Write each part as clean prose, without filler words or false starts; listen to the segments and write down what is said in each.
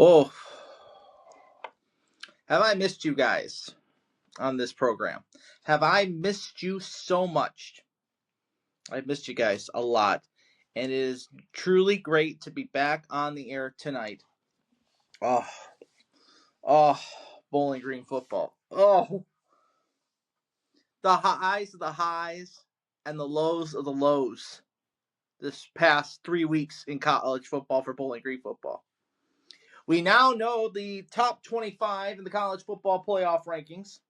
Oh, have I missed you guys on this program? Have I missed you so much? I've missed you guys a lot. And it is truly great to be back on the air tonight. Oh, oh, Bowling Green football. Oh, the highs of the highs and the lows of the lows this past 3 weeks in college football for Bowling Green football. We now know the top 25 in the college football playoff rankings.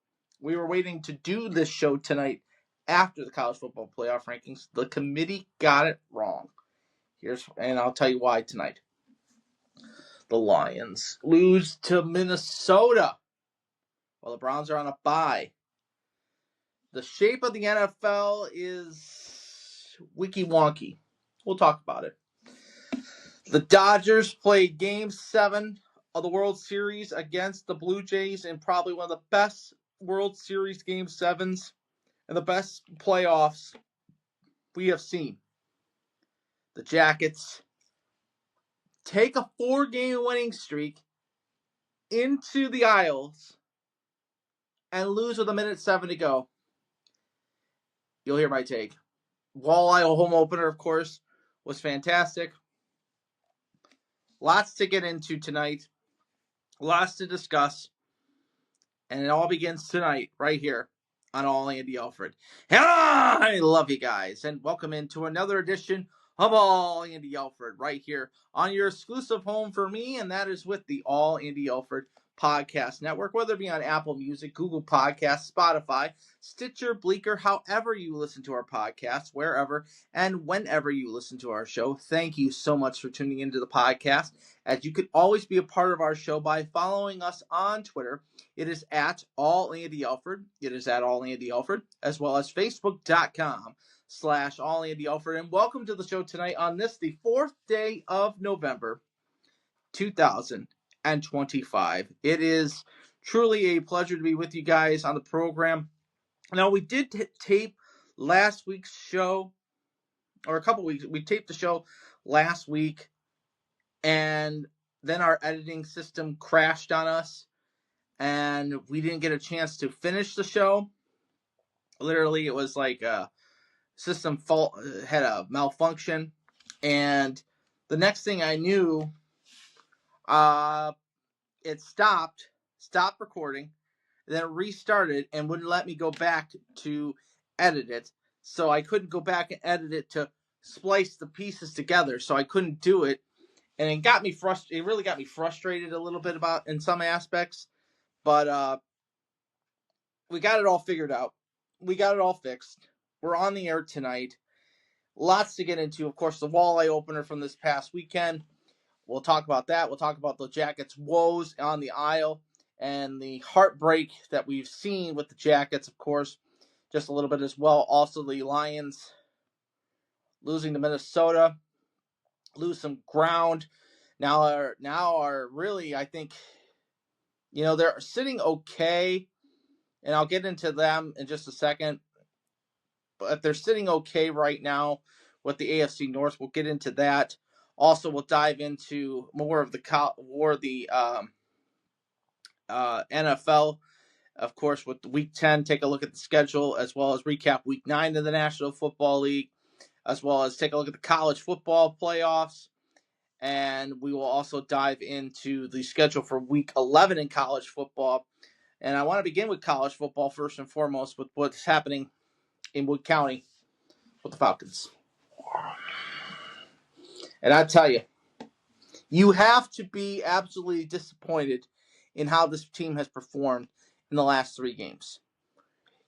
We were waiting to do this show tonight after the college football playoff rankings. The committee got it wrong. And I'll tell you why tonight. The Lions lose to Minnesota while the Browns are on a bye. The shape of the NFL is wiki wonky. We'll talk about it. The Dodgers played Game 7 of the World Series against the Blue Jays in probably one of the best World Series Game 7s and the best playoffs we have seen. The Jackets take a 4-game winning streak into the Isles and lose with 1:07 to go. You'll hear my take. Walleye home opener, of course, was fantastic. Lots to get into tonight. Lots to discuss. And it all begins tonight, right here on All Andy Alfred. And I love you guys. And welcome into another edition of All Andy Alfred, right here on your exclusive home for me. And that is with the All Andy Alfred Podcast Network, whether it be on Apple Music, Google Podcasts, Spotify, Stitcher, Bleaker, however you listen to our podcasts, wherever and whenever you listen to our show. Thank you so much for tuning into the podcast. As you could always be a part of our show by following us on Twitter. It is at All Andy Alfred. It is at All Andy Alfred, as well as Facebook.com/All Andy Alfred. And welcome to the show tonight on this, the 4th day of November, 2025. It is truly a pleasure to be with you guys on the program. Now, we did tape last week's show, or a couple weeks. We taped the show last week, and then our editing system crashed on us, and we didn't get a chance to finish the show. Literally, it was like a system fault, had a malfunction, and the next thing I knew, it stopped recording, then it restarted and wouldn't let me go back to edit it. So I couldn't go back and edit it to splice the pieces together. So I couldn't do it, and it got me frustrated. It really got me frustrated a little bit about in some aspects, but we got it all figured out. We got it all fixed. We're on the air tonight. Lots to get into. Of course, the walleye opener from this past weekend. We'll talk about that. We'll talk about the Jackets' woes on the aisle and the heartbreak that we've seen with the Jackets, of course, just a little bit as well. Also, the Lions losing to Minnesota, lose some ground. Now are really, I think, they're sitting okay, and I'll get into them in just a second. But they're sitting okay right now with the AFC North. We'll get into that. Also, we'll dive into more of the NFL, of course, with Week 10. Take a look at the schedule, as well as recap Week 9 of the National Football League, as well as take a look at the college football playoffs. And we will also dive into the schedule for Week 11 in college football. And I want to begin with college football first and foremost with what's happening in Wood County with the Falcons. And I tell you, you have to be absolutely disappointed in how this team has performed in the last 3 games.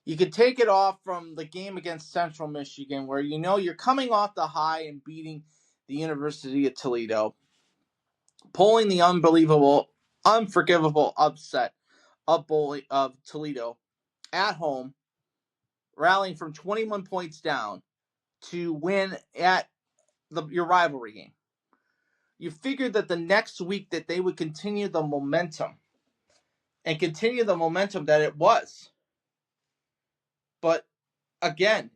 You can take it off from the game against Central Michigan, where you're coming off the high and beating the University of Toledo, pulling the unbelievable, unforgivable upset of Toledo at home, rallying from 21 points down to win at your rivalry game. You figured that the next week that they would continue the momentum that it was. But again,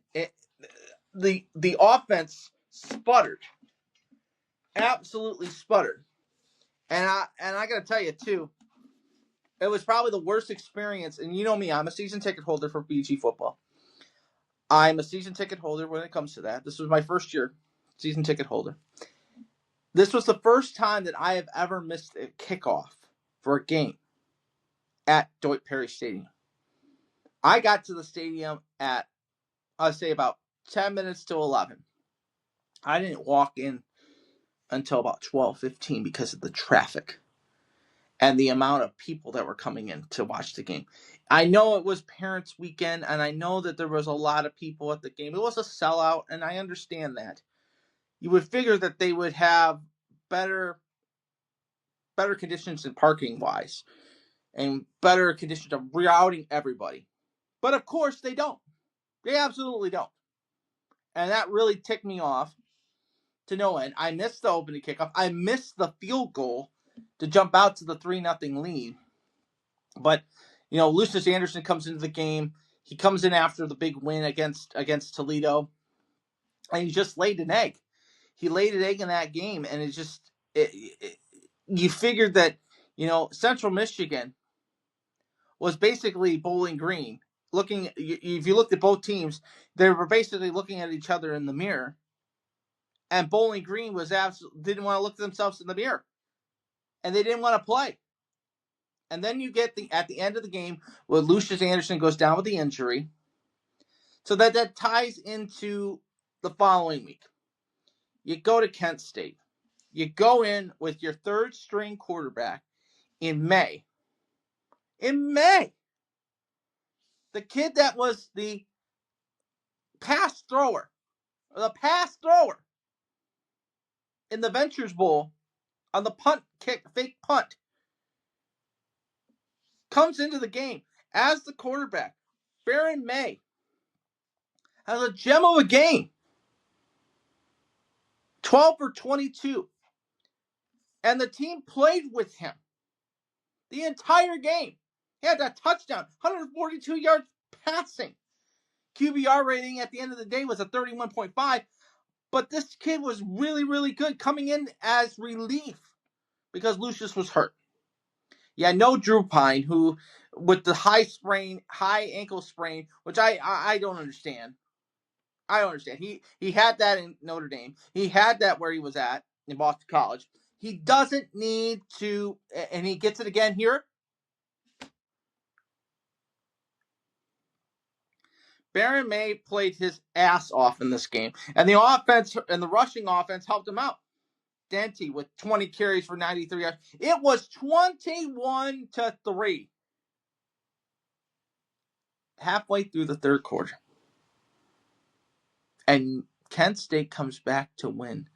the offense sputtered. Absolutely sputtered. And I got to tell you, too, it was probably the worst experience. And you know me, I'm a season ticket holder for BG football. I'm a season ticket holder when it comes to that. This was my first year season ticket holder. This was the first time that I have ever missed a kickoff for a game at Deutsche Perry Stadium. I got to the stadium at, I'd say, about 10 minutes to 11. I didn't walk in until about 12:15 because of the traffic and the amount of people that were coming in to watch the game. I know it was Parents' Weekend, and I know that there was a lot of people at the game. It was a sellout, and I understand that. You would figure that they would have better conditions in parking-wise and better conditions of routing everybody. But, of course, they don't. They absolutely don't. And that really ticked me off to no end. I missed the opening kickoff. I missed the field goal to jump out to the 3-0 lead. But, Lucius Anderson comes into the game. He comes in after the big win against Toledo. And he just laid an egg. He laid an egg in that game. And you figured that, Central Michigan was basically Bowling Green. If you looked at both teams, they were basically looking at each other in the mirror. And Bowling Green didn't want to look at themselves in the mirror. And they didn't want to play. And then you get at the end of the game where Lucius Anderson goes down with the injury. So that ties into the following week. You go to Kent State. You go in with your third string quarterback in May. In May. The kid that was the pass thrower in the Ventures Bowl on the fake punt, comes into the game as the quarterback. Baron May has a gem of a game. 12 for 22. And the team played with him the entire game. He had that touchdown, 142 yards passing. QBR rating at the end of the day was a 31.5. But this kid was really, really good coming in as relief because Lucius was hurt. Yeah, no Drew Pine, who with the high ankle sprain, which I don't understand. I don't understand. He had that in Notre Dame. He had that where he was at in Boston College. He doesn't need to, and he gets it again here. Baron May played his ass off in this game, and the offense and the rushing offense helped him out. Denty with 20 carries for 93 yards. It was 21-3. Halfway through the third quarter. And Kent State comes back to win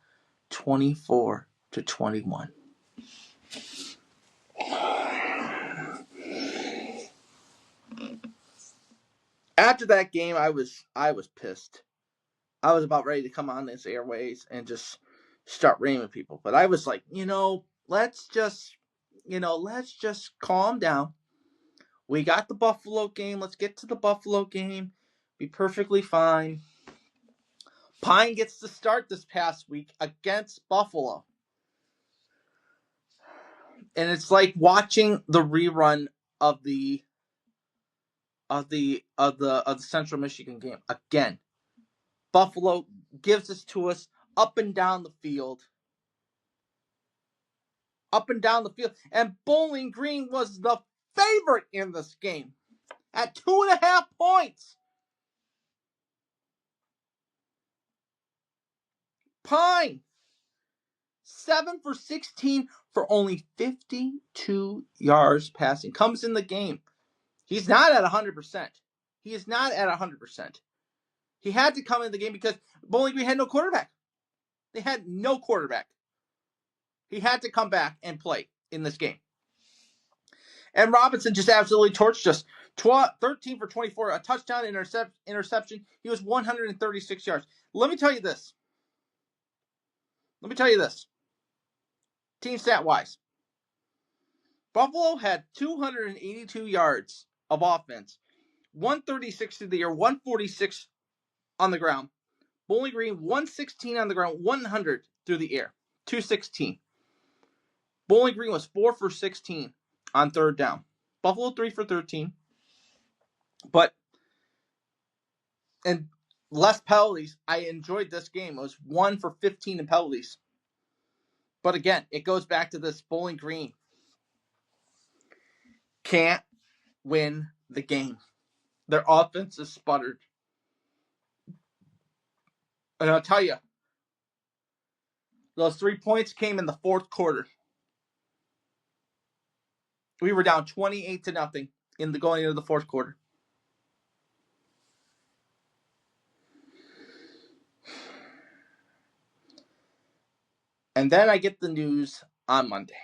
24-21. After that game, I was pissed. I was about ready to come on this airways and just start ramming people. But I was like, let's just calm down. We got the Buffalo game. Let's get to the Buffalo game. Be perfectly fine. Pine gets to start this past week against Buffalo. And it's like watching the rerun of the Central Michigan game again. Buffalo gives this to us up and down the field. And Bowling Green was the favorite in this game at 2.5 points. Pine, 7 for 16 for only 52 yards passing. Comes in the game. He's not at 100%. He is not at 100%. He had to come in the game because Bowling Green had no quarterback. They had no quarterback. He had to come back and play in this game. And Robinson just absolutely torched us. 13 for 24, a touchdown, interception. He was 136 yards. Let me tell you this. Team stat-wise. Buffalo had 282 yards of offense. 136 through the air, 146 on the ground. Bowling Green, 116 on the ground, 100 through the air. 216. Bowling Green was 4 for 16 on third down. Buffalo 3 for 13. But, and less penalties. I enjoyed this game. It was 1 for 15 in penalties. But again, it goes back to this: Bowling Green can't win the game. Their offense is sputtered. And I'll tell you, those 3 points came in the fourth quarter. We were down 28-0 going into the fourth quarter. And then I get the news on Monday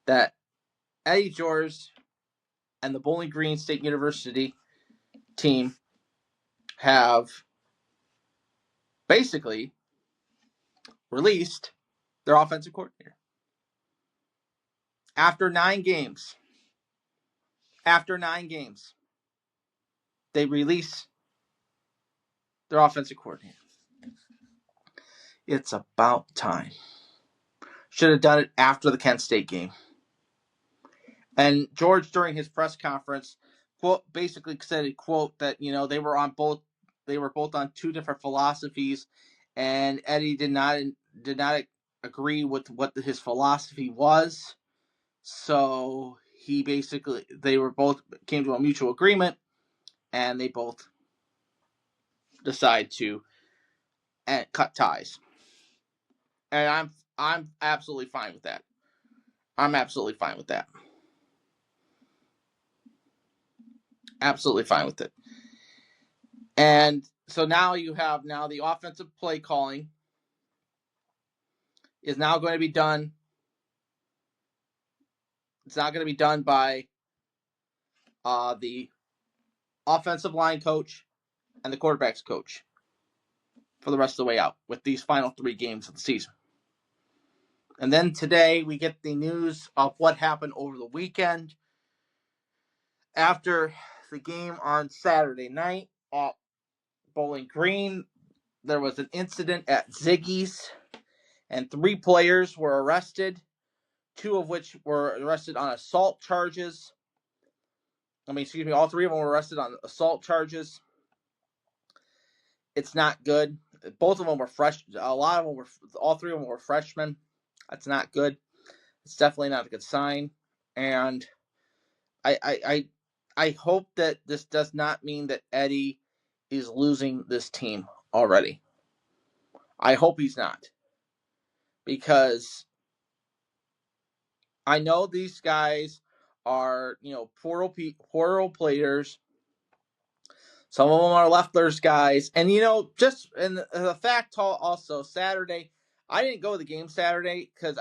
that Eddie George and the Bowling Green State University team have basically released their offensive coordinator. After 9 games, they release their offensive coordinator. It's about time. Should have done it after the Kent State game. And George, during his press conference, basically said, quote, that they were both on 2 different philosophies, and Eddie did not agree with what his philosophy was. So they were both came to a mutual agreement, and they both decide to cut ties. And I'm absolutely fine with that. Absolutely fine with it. And so now you have the offensive play calling is now going to be done. It's not going to be done by the offensive line coach and the quarterback's coach for the rest of the way out with these final 3 games of the season. And then today we get the news of what happened over the weekend. After the game on Saturday night at Bowling Green, there was an incident at Ziggy's, and 3 players were arrested, 2 of which were arrested on assault charges. All 3 of them were arrested on assault charges. It's not good. Both of them were fresh. All 3 of them were freshmen. That's not good. It's definitely not a good sign. And I hope that this does not mean that Eddie is losing this team already. I hope he's not. Because I know these guys are, portal players. Some of them are lefters guys. And, the fact also, Saturday, I didn't go to the game Saturday because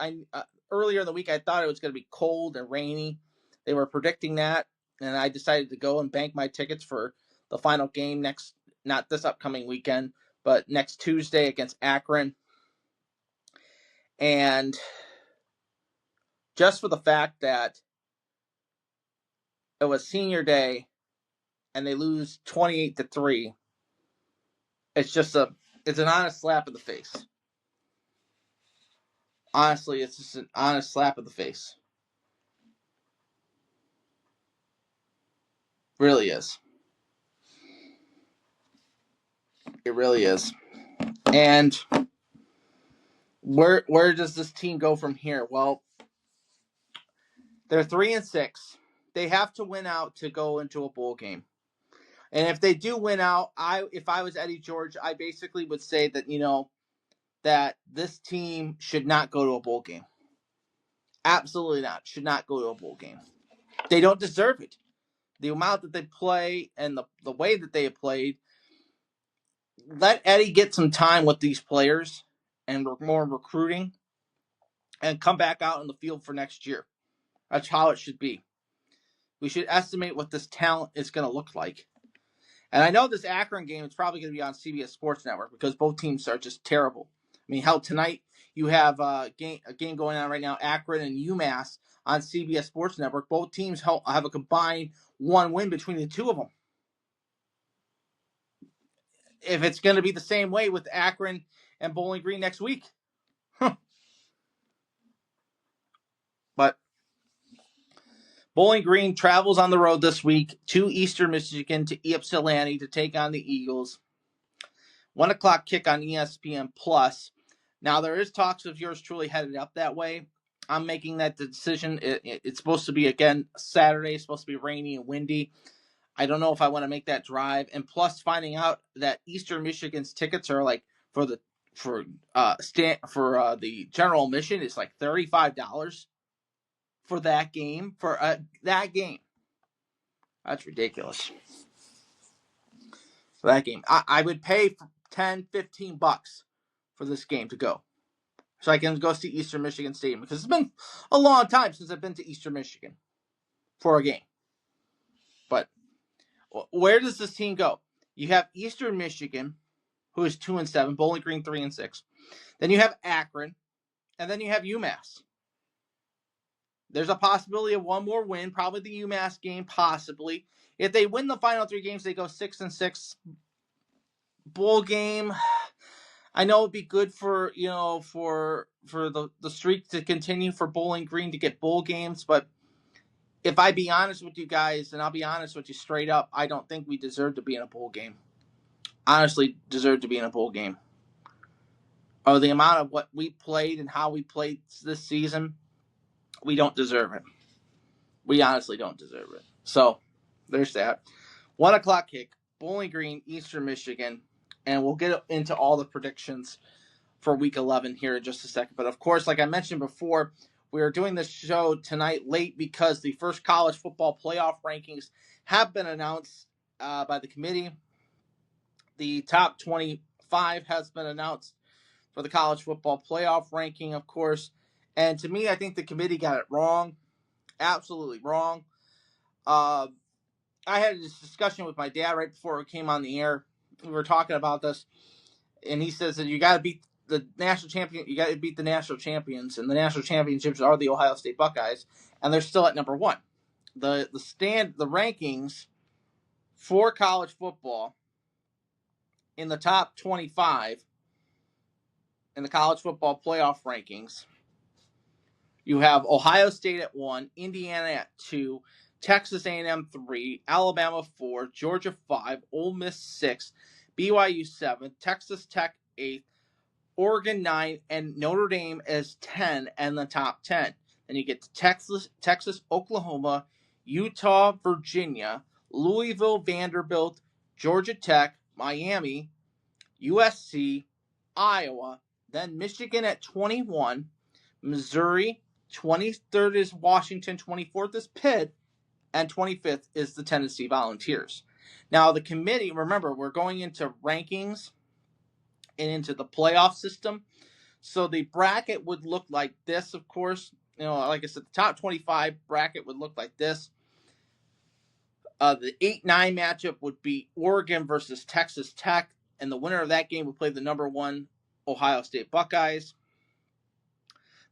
earlier in the week I thought it was going to be cold and rainy. They were predicting that, and I decided to go and bank my tickets for the final game not this upcoming weekend, but next Tuesday against Akron. And just for the fact that it was senior day and they lose 28-3, it's an honest slap in the face. Honestly, it's just an honest slap in the face. Really is. It really is. And where does this team go from here? Well, they're 3-6. They have to win out to go into a bowl game. And if they do win out, if I was Eddie George, I basically would say that, that this team should not go to a bowl game. Absolutely not. Should not go to a bowl game. They don't deserve it. The amount that they play and the way that they have played, let Eddie get some time with these players and more recruiting and come back out in the field for next year. That's how it should be. We should estimate what this talent is going to look like. And I know this Akron game is probably going to be on CBS Sports Network because both teams are just terrible. Hell, tonight you have a game going on right now, Akron and UMass on CBS Sports Network. Both teams have a combined 1 win between the 2 of them. If it's going to be the same way with Akron and Bowling Green next week. Bowling Green travels on the road this week to Eastern Michigan to Ypsilanti to take on the Eagles. 1 o'clock kick on ESPN Plus. Now, there is talks of yours truly headed up that way. I'm making that decision. It's supposed to be, again, Saturday. It's supposed to be rainy and windy. I don't know if I want to make that drive. And plus, finding out that Eastern Michigan's tickets are like for the general admission is like $35 for that game. That game, that's ridiculous. For that game, I would pay for $10-15 for this game to go, so I can go see Eastern Michigan Stadium, because it's been a long time since I've been to Eastern Michigan for a game. But where does this team go? You have Eastern Michigan, who is 2-7, Bowling Green 3-6. Then you have Akron, and then you have UMass. There's a possibility of one more win, probably the UMass game, possibly. If they win the final 3 games, they go 6-6. Bowl game, I know it'd be good for the streak to continue for Bowling Green to get bowl games, but if I be honest with you guys, and I'll be honest with you straight up, I don't think we deserve to be in a bowl game. Honestly, deserve to be in a bowl game. Or the amount of what we played and how we played this season, we don't deserve it. We honestly don't deserve it. So, there's that. 1 o'clock kick, Bowling Green, Eastern Michigan, and we'll get into all the predictions for Week 11 here in just a second. But, of course, like I mentioned before, we are doing this show tonight late because the first college football playoff rankings have been announced by the committee. The top 25 has been announced for the college football playoff ranking, of course. And to me, I think the committee got it wrong. Absolutely wrong. I had this discussion with my dad right before we came on the air. We were talking about this, and he says that you got to beat the national champion. You got to beat the national champions, and the national championships are the Ohio State Buckeyes, and they're still at number 1. The rankings for college football in the top 25 in the college football playoff rankings, you have Ohio State at 1, Indiana at 2, Texas A&M 3, Alabama 4, Georgia 5, Ole Miss 6, BYU 7, Texas Tech 8, Oregon 9, and Notre Dame is 10 and the top 10. Then you get to Texas, Oklahoma, Utah, Virginia, Louisville, Vanderbilt, Georgia Tech, Miami, USC, Iowa, then Michigan at 21, Missouri, 23rd is Washington, 24th is Pitt, and 25th is the Tennessee Volunteers. Now, the committee, remember, we're going into rankings and into the playoff system. So the bracket would look like this, of course. Like I said, the top 25 bracket would look like this. The 8-9 matchup would be Oregon versus Texas Tech, and the winner of that game would play the number 1 Ohio State Buckeyes.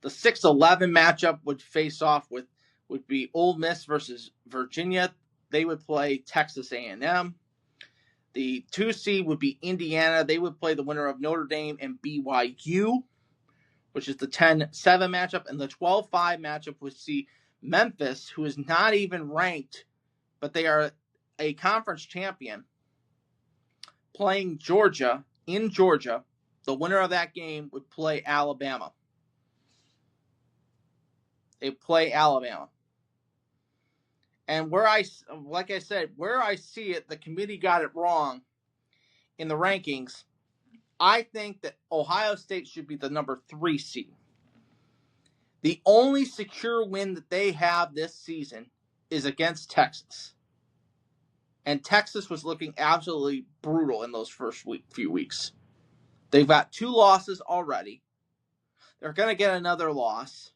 The 6-11 matchup would face off would be Ole Miss versus Virginia. They would play Texas A&M. The 2 seed would be Indiana. They would play the winner of Notre Dame and BYU, which is the 10-7 matchup. And the 12-5 matchup would see Memphis, who is not even ranked, but they are a conference champion, playing Georgia in Georgia. The winner of that game would play Alabama. They play Alabama. And where I see it, the committee got it wrong in the rankings. I think that Ohio State should be the number 3 seed. The only secure win that they have this season is against Texas. And Texas was looking absolutely brutal in those first few weeks. They've got 2 losses already. They're going to get another loss.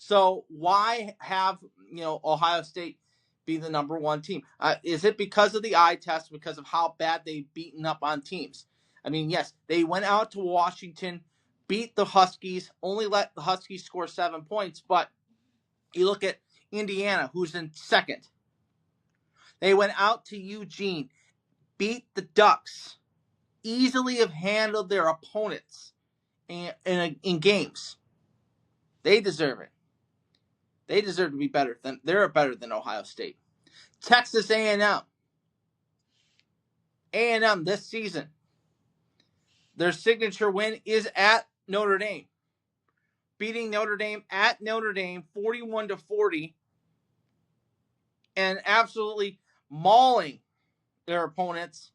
So why have Ohio State be the number 1 team? Is it because of the eye test, because of how bad they've beaten up on teams? I mean, yes, they went out to Washington, beat the Huskies, only let the Huskies score 7 points, but you look at Indiana, who's in second. They went out to Eugene, beat the Ducks, easily have handled their opponents in games. They deserve it. They deserve to be better than they're better than Ohio State. Texas A&M. A&M this season, their signature win is at Notre Dame, beating Notre Dame at Notre Dame 41-40, and absolutely mauling their opponents,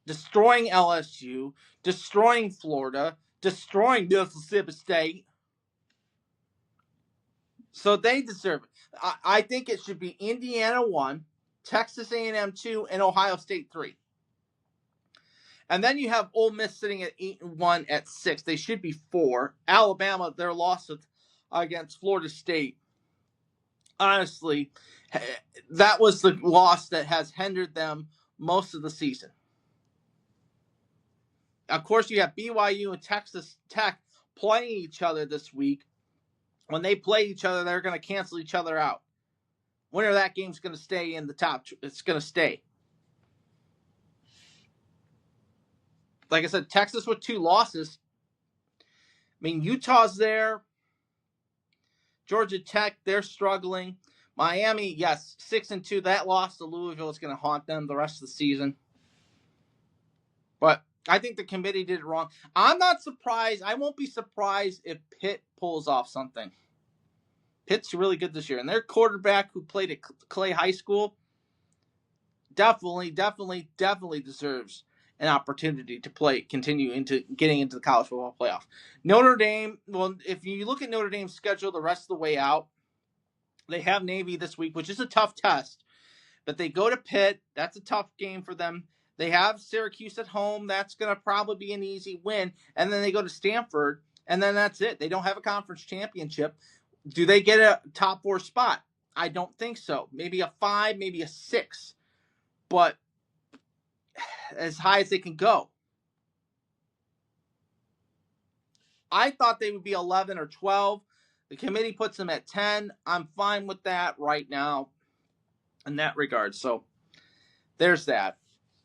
destroying LSU, destroying Florida, destroying Mississippi State. So they deserve it. I think it should be Indiana 1, Texas A&M 2, and Ohio State 3. And then you have Ole Miss sitting at 8-1 at 6. They should be 4. Alabama, their loss against Florida State. Honestly, that was the loss that has hindered them most of the season. Of course, you have BYU and Texas Tech playing each other this week. When they play each other, they're going to cancel each other out. Winner of that game is going to stay in the top. It's going to stay. Like I said, Texas with 2 losses. I mean, Utah's there. Georgia Tech, they're struggling. Miami, yes, 6-2. That loss to Louisville is going to haunt them the rest of the season. But I think the committee did it wrong. I'm not surprised. I won't be surprised if Pitt pulls off something. Pitt's really good this year. And their quarterback who played at Clay High School definitely deserves an opportunity to continue into getting into the college football playoff. Notre Dame, well, if you look at Notre Dame's schedule the rest of the way out, they have Navy this week, which is a tough test. But they go to Pitt. That's a tough game for them. They have Syracuse at home. That's going to probably be an easy win. And then they go to Stanford, and then that's it. They don't have a conference championship. Do they get a top 4 spot? I don't think so. Maybe a 5, maybe a 6. But as high as they can go. I thought they would be 11 or 12. The committee puts them at 10. I'm fine with that right now in that regard. So there's that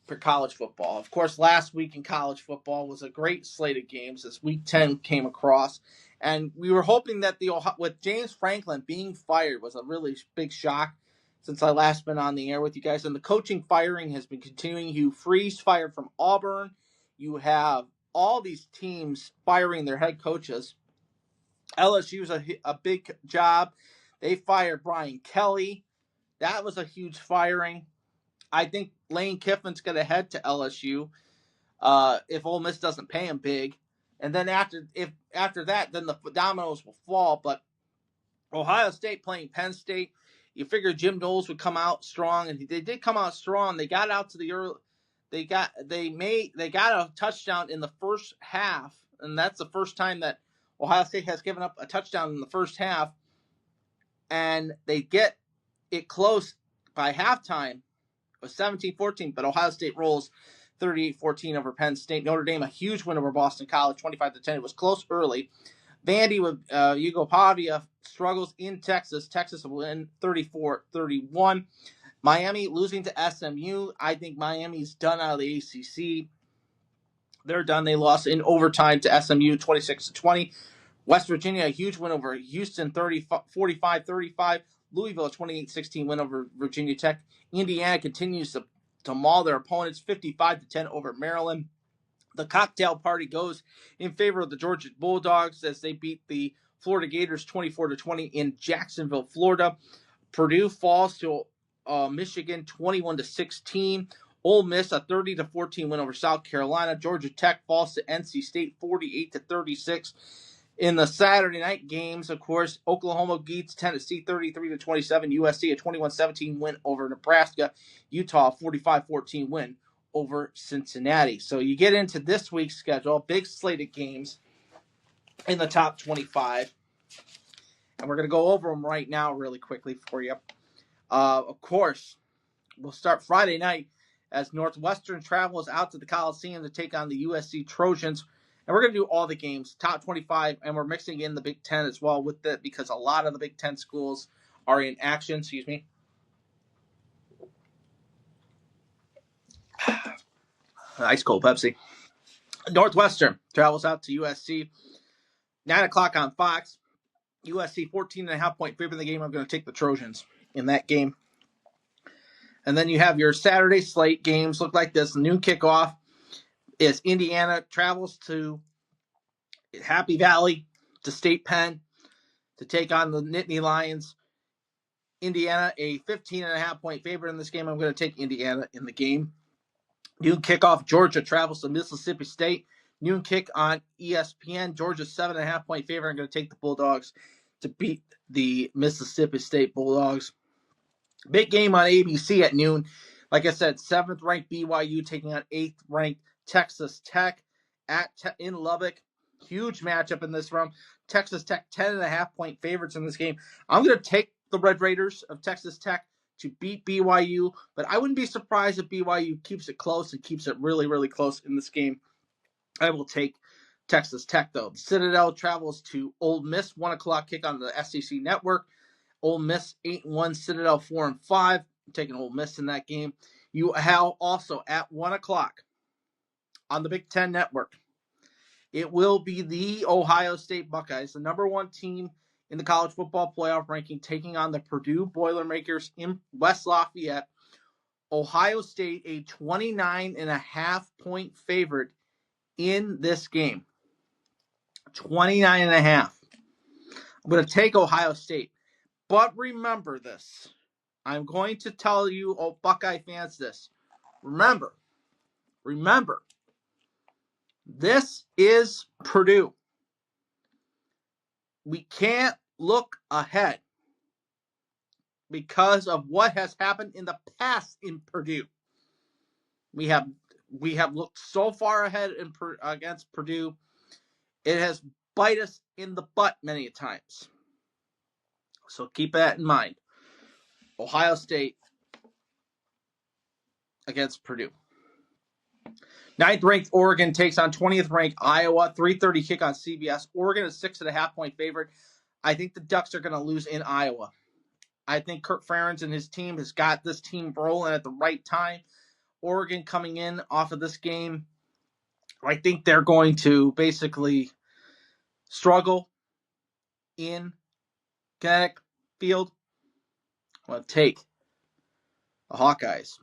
for college football. Of course, last week in college football was a great slate of games as Week 10 came across. And we were hoping that with James Franklin being fired was a really big shock since I last been on the air with you guys. And the coaching firing has been continuing. Hugh Freeze fired from Auburn. You have all these teams firing their head coaches. LSU's a big job. They fired Brian Kelly. That was a huge firing. I think Lane Kiffin's going to head to LSU if Ole Miss doesn't pay him big. And then after that, then the dominoes will fall. But Ohio State playing Penn State, you figure Jim Knowles would come out strong, and they did come out strong. They got out to the early. They got a touchdown in the first half, and that's the first time that Ohio State has given up a touchdown in the first half. And they get it close by halftime. It was 17-14, but Ohio State rolls 38-14 over Penn State. Notre Dame, a huge win over Boston College, 25-10. It was close early. Vandy with Yugoslavia struggles in Texas. Texas will win 34-31. Miami losing to SMU. I think Miami's done out of the ACC. They're done. They lost in overtime to SMU 26-20. West Virginia, a huge win over Houston 45-35. Louisville, a 28-16 win over Virginia Tech. Indiana continues to maul their opponents 55-10 over Maryland. The cocktail party goes in favor of the Georgia Bulldogs as they beat the Florida Gators 24-20 in Jacksonville, Florida. Purdue falls to Michigan 21-16. Ole Miss, a 30-14 win over South Carolina. Georgia Tech falls to NC State 48-36. In the Saturday night games, of course, Oklahoma beats Tennessee 33-27. USC, a 21-17 win over Nebraska. Utah, 45-14 win over Cincinnati. So you get into this week's schedule, big slate of games in the top 25. And we're going to go over them right now really quickly for you. Of course, we'll start Friday night as Northwestern travels out to the Coliseum to take on the USC Trojans. And we're going to do all the games, top 25, and we're mixing in the Big Ten as well with that because a lot of the Big Ten schools are in action. Excuse me. Ice cold Pepsi. Northwestern travels out to USC. 9 o'clock on Fox. USC 14.5-point favorite in the game. I'm going to take the Trojans in that game. And then you have your Saturday slate games look like this. Noon kickoff is Indiana travels to Happy Valley to State Penn to take on the Nittany Lions. Indiana, a 15.5-point favorite in this game. I'm going to take Indiana in the game. Noon kickoff, Georgia travels to Mississippi State. Noon kick on ESPN. Georgia 7.5-point favorite. I'm going to take the Bulldogs to beat the Mississippi State Bulldogs. Big game on ABC at noon. Like I said, 7th-ranked BYU taking on 8th-ranked Texas Tech in Lubbock. Huge matchup in this round. Texas Tech 10.5-point favorites in this game. I'm going to take the Red Raiders of Texas Tech to beat BYU, but I wouldn't be surprised if BYU keeps it close and keeps it really, really close in this game. I will take Texas Tech, though. The Citadel travels to Ole Miss, 1 o'clock kick on the SEC Network. Ole Miss 8-1, Citadel 4-5. I'm taking Ole Miss in that game. You have also at 1 o'clock on the Big Ten Network. It will be the Ohio State Buckeyes, the number 1 team in the college football playoff ranking, taking on the Purdue Boilermakers in West Lafayette. Ohio State, a 29.5-point favorite in this game. 29.5. I'm going to take Ohio State. But remember this. I'm going to tell you, Buckeye fans, this. Remember, this is Purdue. We can't look ahead because of what has happened in the past in Purdue. We have looked so far ahead against Purdue. It has bite us in the butt many times. So keep that in mind. Ohio State against Purdue. 9th-ranked Oregon takes on 20th-ranked Iowa. 3:30 kick on CBS. Oregon is 6.5-point favorite. I think the Ducks are going to lose in Iowa. I think Kirk Ferentz and his team has got this team rolling at the right time. Oregon coming in off of this game, I think they're going to basically struggle in Kinetic Field. I'm going to take the Hawkeyes.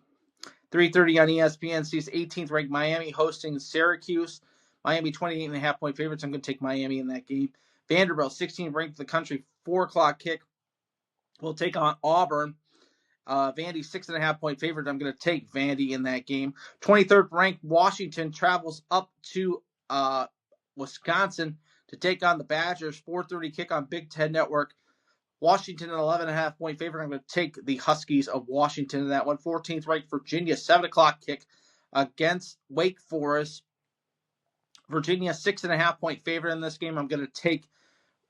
3:30 on ESPN sees 18th-ranked Miami hosting Syracuse. Miami 28.5-point favorites. I'm going to take Miami in that game. Vanderbilt 16th ranked in the country. 4 o'clock kick. We'll take on Auburn. Vandy 6.5-point favorite. I'm going to take Vandy in that game. 23rd ranked Washington travels up to Wisconsin to take on the Badgers. 4:30 kick on Big Ten Network. Washington an 11.5-point favorite. I'm going to take the Huskies of Washington in that one. 14th ranked Virginia 7 o'clock kick against Wake Forest. Virginia 6.5-point favorite in this game. I'm going to take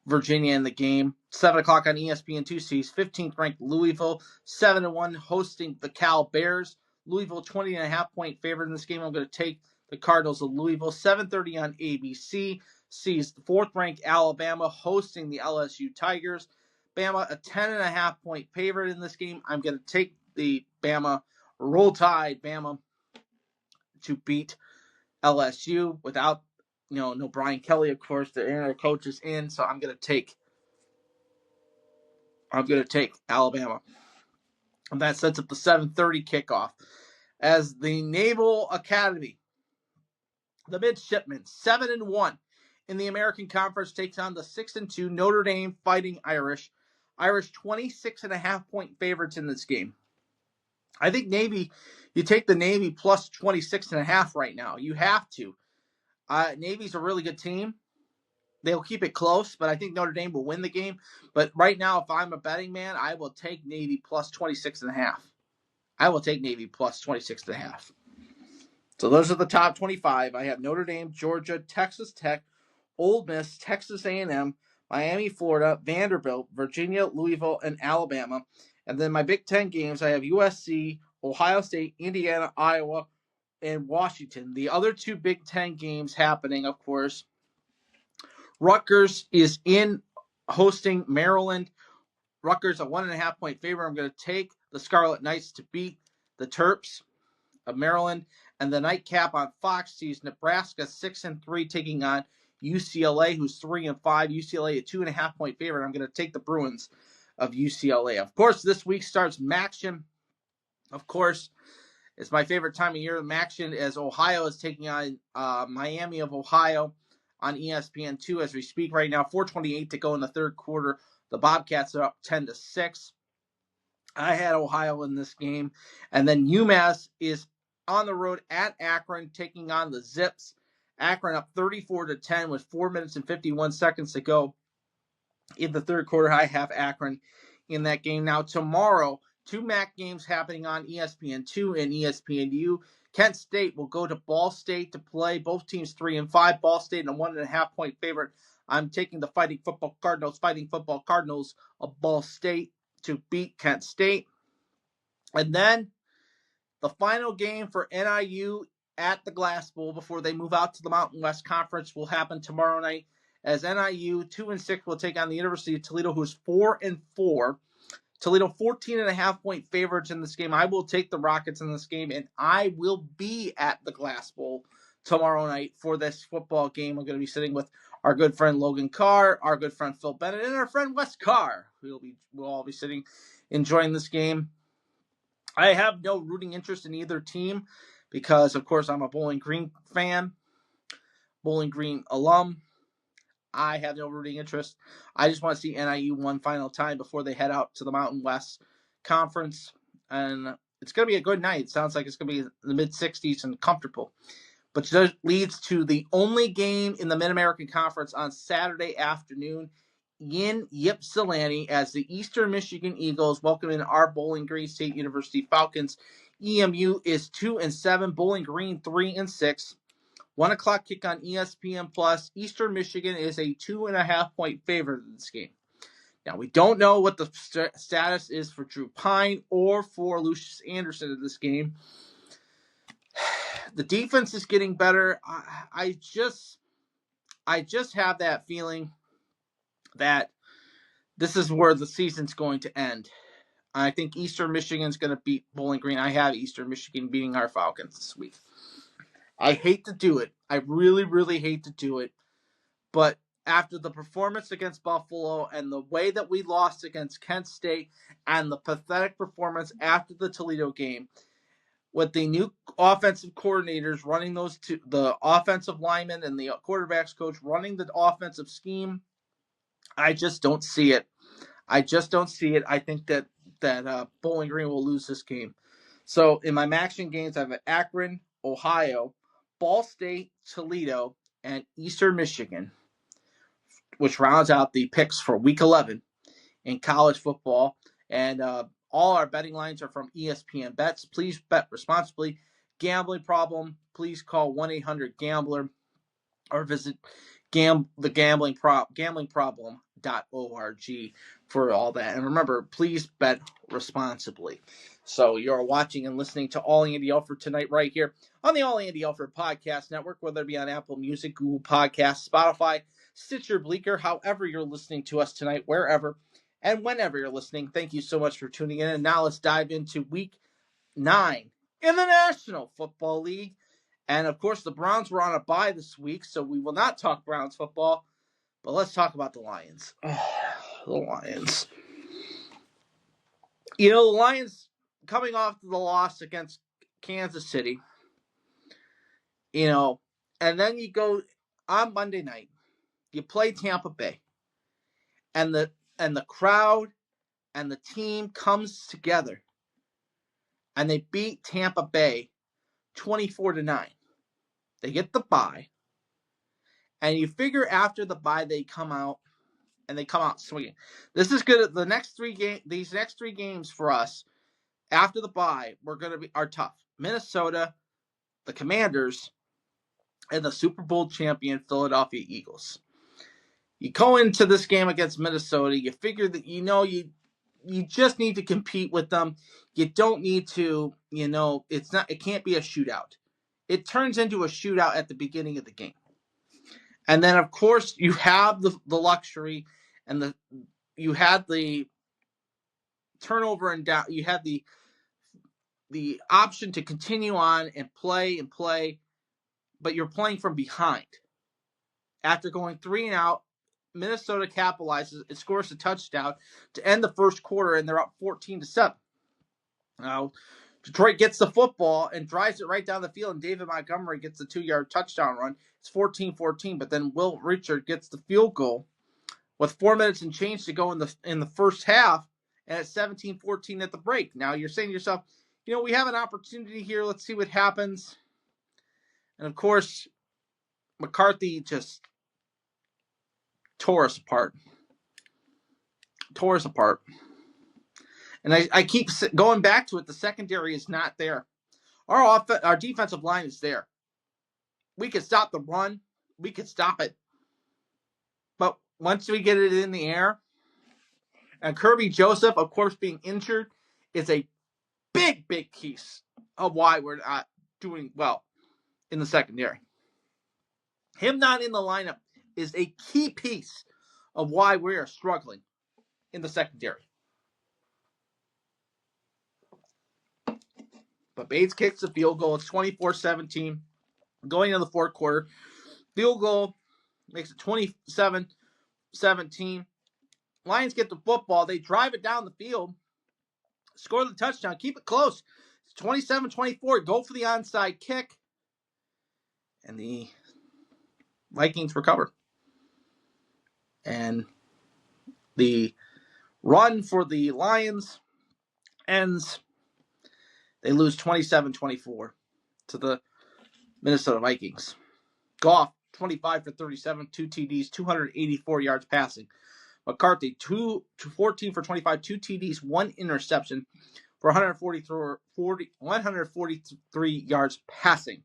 Virginia in the game. 7 o'clock on ESPN2 sees 15th ranked Louisville 7-1 hosting the Cal Bears. Louisville 20.5-point favorite in this game. I'm going to take the Cardinals of Louisville. 7:30 on ABC sees the 4th ranked Alabama hosting the LSU Tigers. Bama a 10.5-point favorite in this game. I'm going to take the Bama Roll Tide Bama to beat LSU without no Brian Kelly, of course. The coach is in, so I'm going to take Alabama. And that sets up the 7:30 kickoff as the Naval Academy, the midshipmen, 7-1 in the American Conference, takes on the 6-2 Notre Dame Fighting Irish. Irish 26.5-point favorites in this game. I think Navy, you take the Navy plus 26.5 right now. You have to. Navy's a really good team. They'll keep it close, but I think Notre Dame will win the game. But right now, if I'm a betting man, I will take Navy plus 26.5. I will take Navy plus 26.5. So those are the top 25. I have Notre Dame, Georgia, Texas Tech, Ole Miss, Texas A&M, Miami, Florida, Vanderbilt, Virginia, Louisville, and Alabama. And then my Big Ten games, I have USC, Ohio State, Indiana, Iowa, and Washington. The other 2 Big Ten games happening, of course, Rutgers is in hosting Maryland. Rutgers a 1.5-point favorite. I'm going to take the Scarlet Knights to beat the Terps of Maryland. And the nightcap on Fox sees Nebraska 6-3 taking on UCLA, who's 3-5. UCLA, a 2.5-point favorite. I'm going to take the Bruins of UCLA. Of course, this week starts MACtion. Of course, it's my favorite time of year, MACtion, as Ohio is taking on Miami of Ohio on ESPN2 as we speak right now. 4:28 to go in the third quarter. The Bobcats are up 10-6. I had Ohio in this game. And then UMass is on the road at Akron taking on the Zips. Akron up 34-10 with 4 minutes and 51 seconds to go in the third quarter. I have Akron in that game. Now tomorrow, 2 MAC games happening on ESPN2 and ESPNU. Kent State will go to Ball State to play. Both teams 3-5. Ball State and a 1.5-point favorite. I'm taking the Fighting Football Cardinals of Ball State to beat Kent State. And then the final game for NIU at the Glass Bowl before they move out to the Mountain West Conference will happen tomorrow night, as NIU 2-6 will take on the University of Toledo, who's 4-4. Toledo 14.5-point favorites in this game. I will take the Rockets in this game, and I will be at the Glass Bowl tomorrow night for this football game. I'm going to be sitting with our good friend Logan Carr, our good friend Phil Bennett, and our friend Wes Carr. We'll all be sitting enjoying this game. I have no rooting interest in either team because, of course, I'm a Bowling Green fan, Bowling Green alum. I have no rooting interest. I just want to see NIU one final time before they head out to the Mountain West Conference. And it's going to be a good night. It sounds like it's going to be in the mid-60s and comfortable. But that leads to the only game in the Mid-American Conference on Saturday afternoon in Ypsilanti as the Eastern Michigan Eagles welcome in our Bowling Green State University Falcons. EMU is 2-7, Bowling Green 3-6. 1 o'clock kick on ESPN+. Eastern Michigan is a 2.5-point favorite in this game. Now, we don't know what the status is for Drew Pine or for Lucius Anderson in this game. The defense is getting better. I just have that feeling that this is where the season's going to end. I think Eastern Michigan's going to beat Bowling Green. I have Eastern Michigan beating our Falcons this week. I hate to do it. I really, really hate to do it. But after the performance against Buffalo and the way that we lost against Kent State and the pathetic performance after the Toledo game, with the new offensive coordinators running those two, the offensive lineman and the quarterbacks coach running the offensive scheme, I just don't see it. I think that Bowling Green will lose this game. So in my MACtion games, I have Akron, Ohio, Ball State, Toledo, and Eastern Michigan, which rounds out the picks for Week 11 in college football. And all our betting lines are from ESPN Bets. Please bet responsibly. Gambling problem, please call 1-800-GAMBLER or visit gamblingproblem.org for all that. And remember, please bet responsibly. So you're watching and listening to All Andy Alfred tonight right here on the All Andy Alfred Podcast Network, whether it be on Apple Music, Google Podcasts, Spotify, Stitcher, Bleaker, however you're listening to us tonight, wherever and whenever you're listening. Thank you so much for tuning in. And now let's dive into Week 9 in the National Football League. And, of course, the Browns were on a bye this week, so we will not talk Browns football. But let's talk about the Lions. The Lions. You know, the Lions coming off the loss against Kansas City, you know, and then you go on Monday night, you play Tampa Bay, and the crowd and the team comes together, and they beat Tampa Bay 24-9. They get the bye, and you figure after the bye they come out swinging. This is good. These next three games for us after the bye are tough. Minnesota, the Commanders, and the Super Bowl champion Philadelphia Eagles. You go into this game against Minnesota, you figure that you just need to compete with them. You don't need to, it can't be a shootout. It turns into a shootout at the beginning of the game. And then, of course, you have the luxury and you had the turnover and down. You had the option to continue on and play, but you're playing from behind. After going 3 and out, Minnesota capitalizes. It scores a touchdown to end the first quarter, and they're up 14-7. Now, Detroit gets the football and drives it right down the field, and David Montgomery gets the 2-yard touchdown run. It's 14-14, but then Will Richard gets the field goal with 4 minutes and change to go in the first half, and it's 17-14 at the break. Now, you're saying to yourself, we have an opportunity here. Let's see what happens. And, of course, McCarthy just tore us apart. And I keep going back to it. The secondary is not there. Our defensive line is there. We could stop the run. We could stop it. But once we get it in the air, and Kirby Joseph, of course, being injured, is a big, big piece of why we're not doing well in the secondary. Him not in the lineup is a key piece of why we are struggling in the secondary. But Bates kicks the field goal. It's 24-17 going into the fourth quarter. Field goal makes it 27-17. Lions get the football. They drive it down the field, score the touchdown, keep it close. It's 27-24. Go for the onside kick. And the Vikings recover. And the run for the Lions ends. They lose 27-24 to the Minnesota Vikings. Goff, 25 for 37, 2 TDs, 284 yards passing. McCarthy, 14 for 25, 2 TDs, 1 interception for 143 yards passing.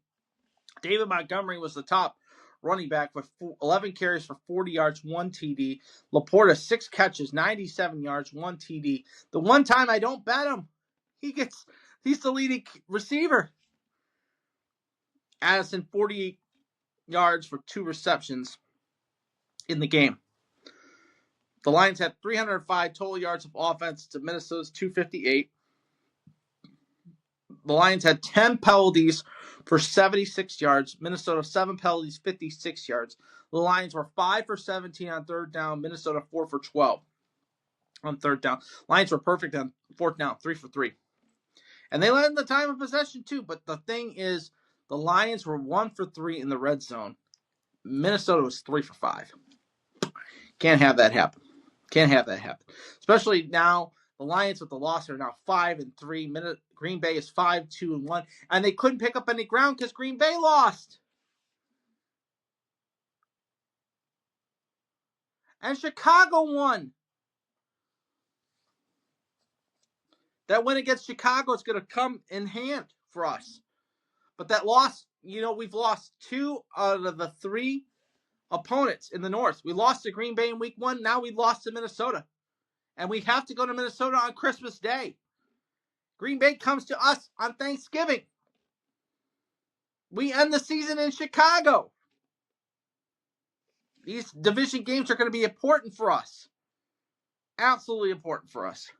David Montgomery was the top running back with 11 carries for 40 yards, 1 TD. Laporta, 6 catches, 97 yards, 1 TD. The one time I don't bet him, he's the leading receiver. Addison, 48 yards for 2 receptions in the game. The Lions had 305 total yards of offense to Minnesota's 258. The Lions had 10 penalties for 76 yards. Minnesota, 7 penalties, 56 yards. The Lions were 5 for 17 on third down. Minnesota, 4 for 12 on third down. Lions were perfect on fourth down, 3 for 3. And they led in the time of possession too. But the thing is, the Lions were 1 for 3 in the red zone. Minnesota was 3 for 5. Can't have that happen. Especially now, the Lions with the loss are now 5-3. Green Bay is 5-2-1. And they couldn't pick up any ground because Green Bay lost. And Chicago won. That win against Chicago is going to come in hand for us. But that loss, we've lost 2 out of the 3 opponents in the North. We lost to Green Bay in week 1. Now we lost to Minnesota. And we have to go to Minnesota on Christmas Day. Green Bay comes to us on Thanksgiving. We end the season in Chicago. These division games are going to be important for us. Absolutely important for us.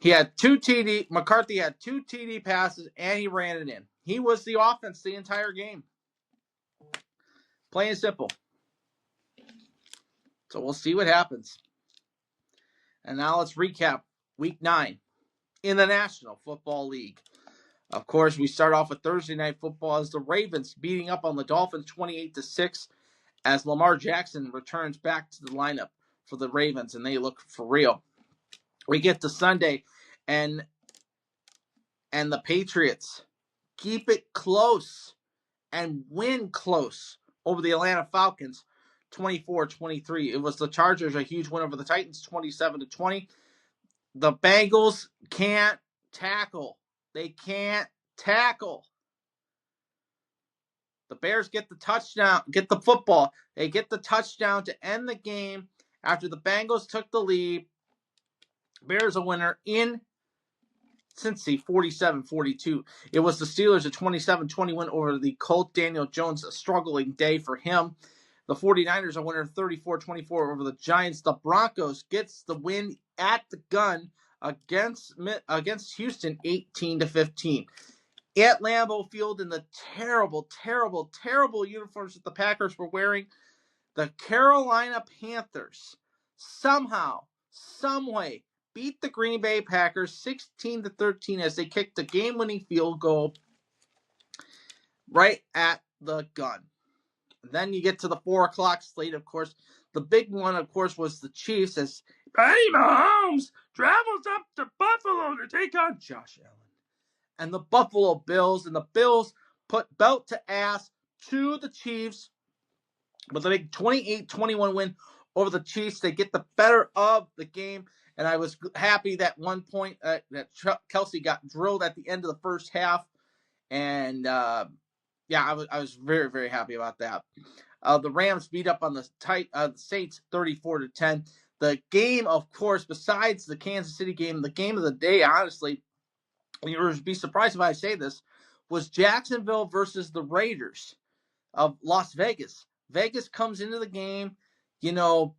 McCarthy had 2 TD passes, and he ran it in. He was the offense the entire game. Plain and simple. So we'll see what happens. And now let's recap Week 9 in the National Football League. Of course, we start off with Thursday Night Football as the Ravens beating up on the Dolphins 28-6 as Lamar Jackson returns back to the lineup for the Ravens, and they look for real. We get to Sunday, and the Patriots keep it close and win close over the Atlanta Falcons 24-23. It was the Chargers, a huge win over the Titans 27-20. The Bengals can't tackle. They can't tackle. The Bears get the touchdown, get the football. They get the touchdown to end the game after the Bengals took the lead. Bears a winner in Cincy 47-42. It was the Steelers a 27-20 win over the Colts. Daniel Jones, a struggling day for him. The 49ers a winner 34-24 over the Giants. The Broncos gets the win at the gun against Houston 18-15. at Lambeau Field in the terrible, terrible, terrible uniforms that the Packers were wearing. The Carolina Panthers somehow, someway beat the Green Bay Packers 16-13 as they kicked the game-winning field goal right at the gun. And then you get to the 4 o'clock slate, of course. The big one, of course, was the Chiefs as Patty Mahomes travels up to Buffalo to take on Josh Allen and the Buffalo Bills. And the Bills put belt to ass to the Chiefs with a big 28-21 win over the Chiefs. They get the better of the game. And I was happy that one point that Kelsey got drilled at the end of the first half. And, I was very, very happy about that. The Rams beat up on the Saints 34-10. The game, of course, besides the Kansas City game, the game of the day, honestly, you would be surprised if I say this, was Jacksonville versus the Raiders of Las Vegas. Vegas comes into the game. The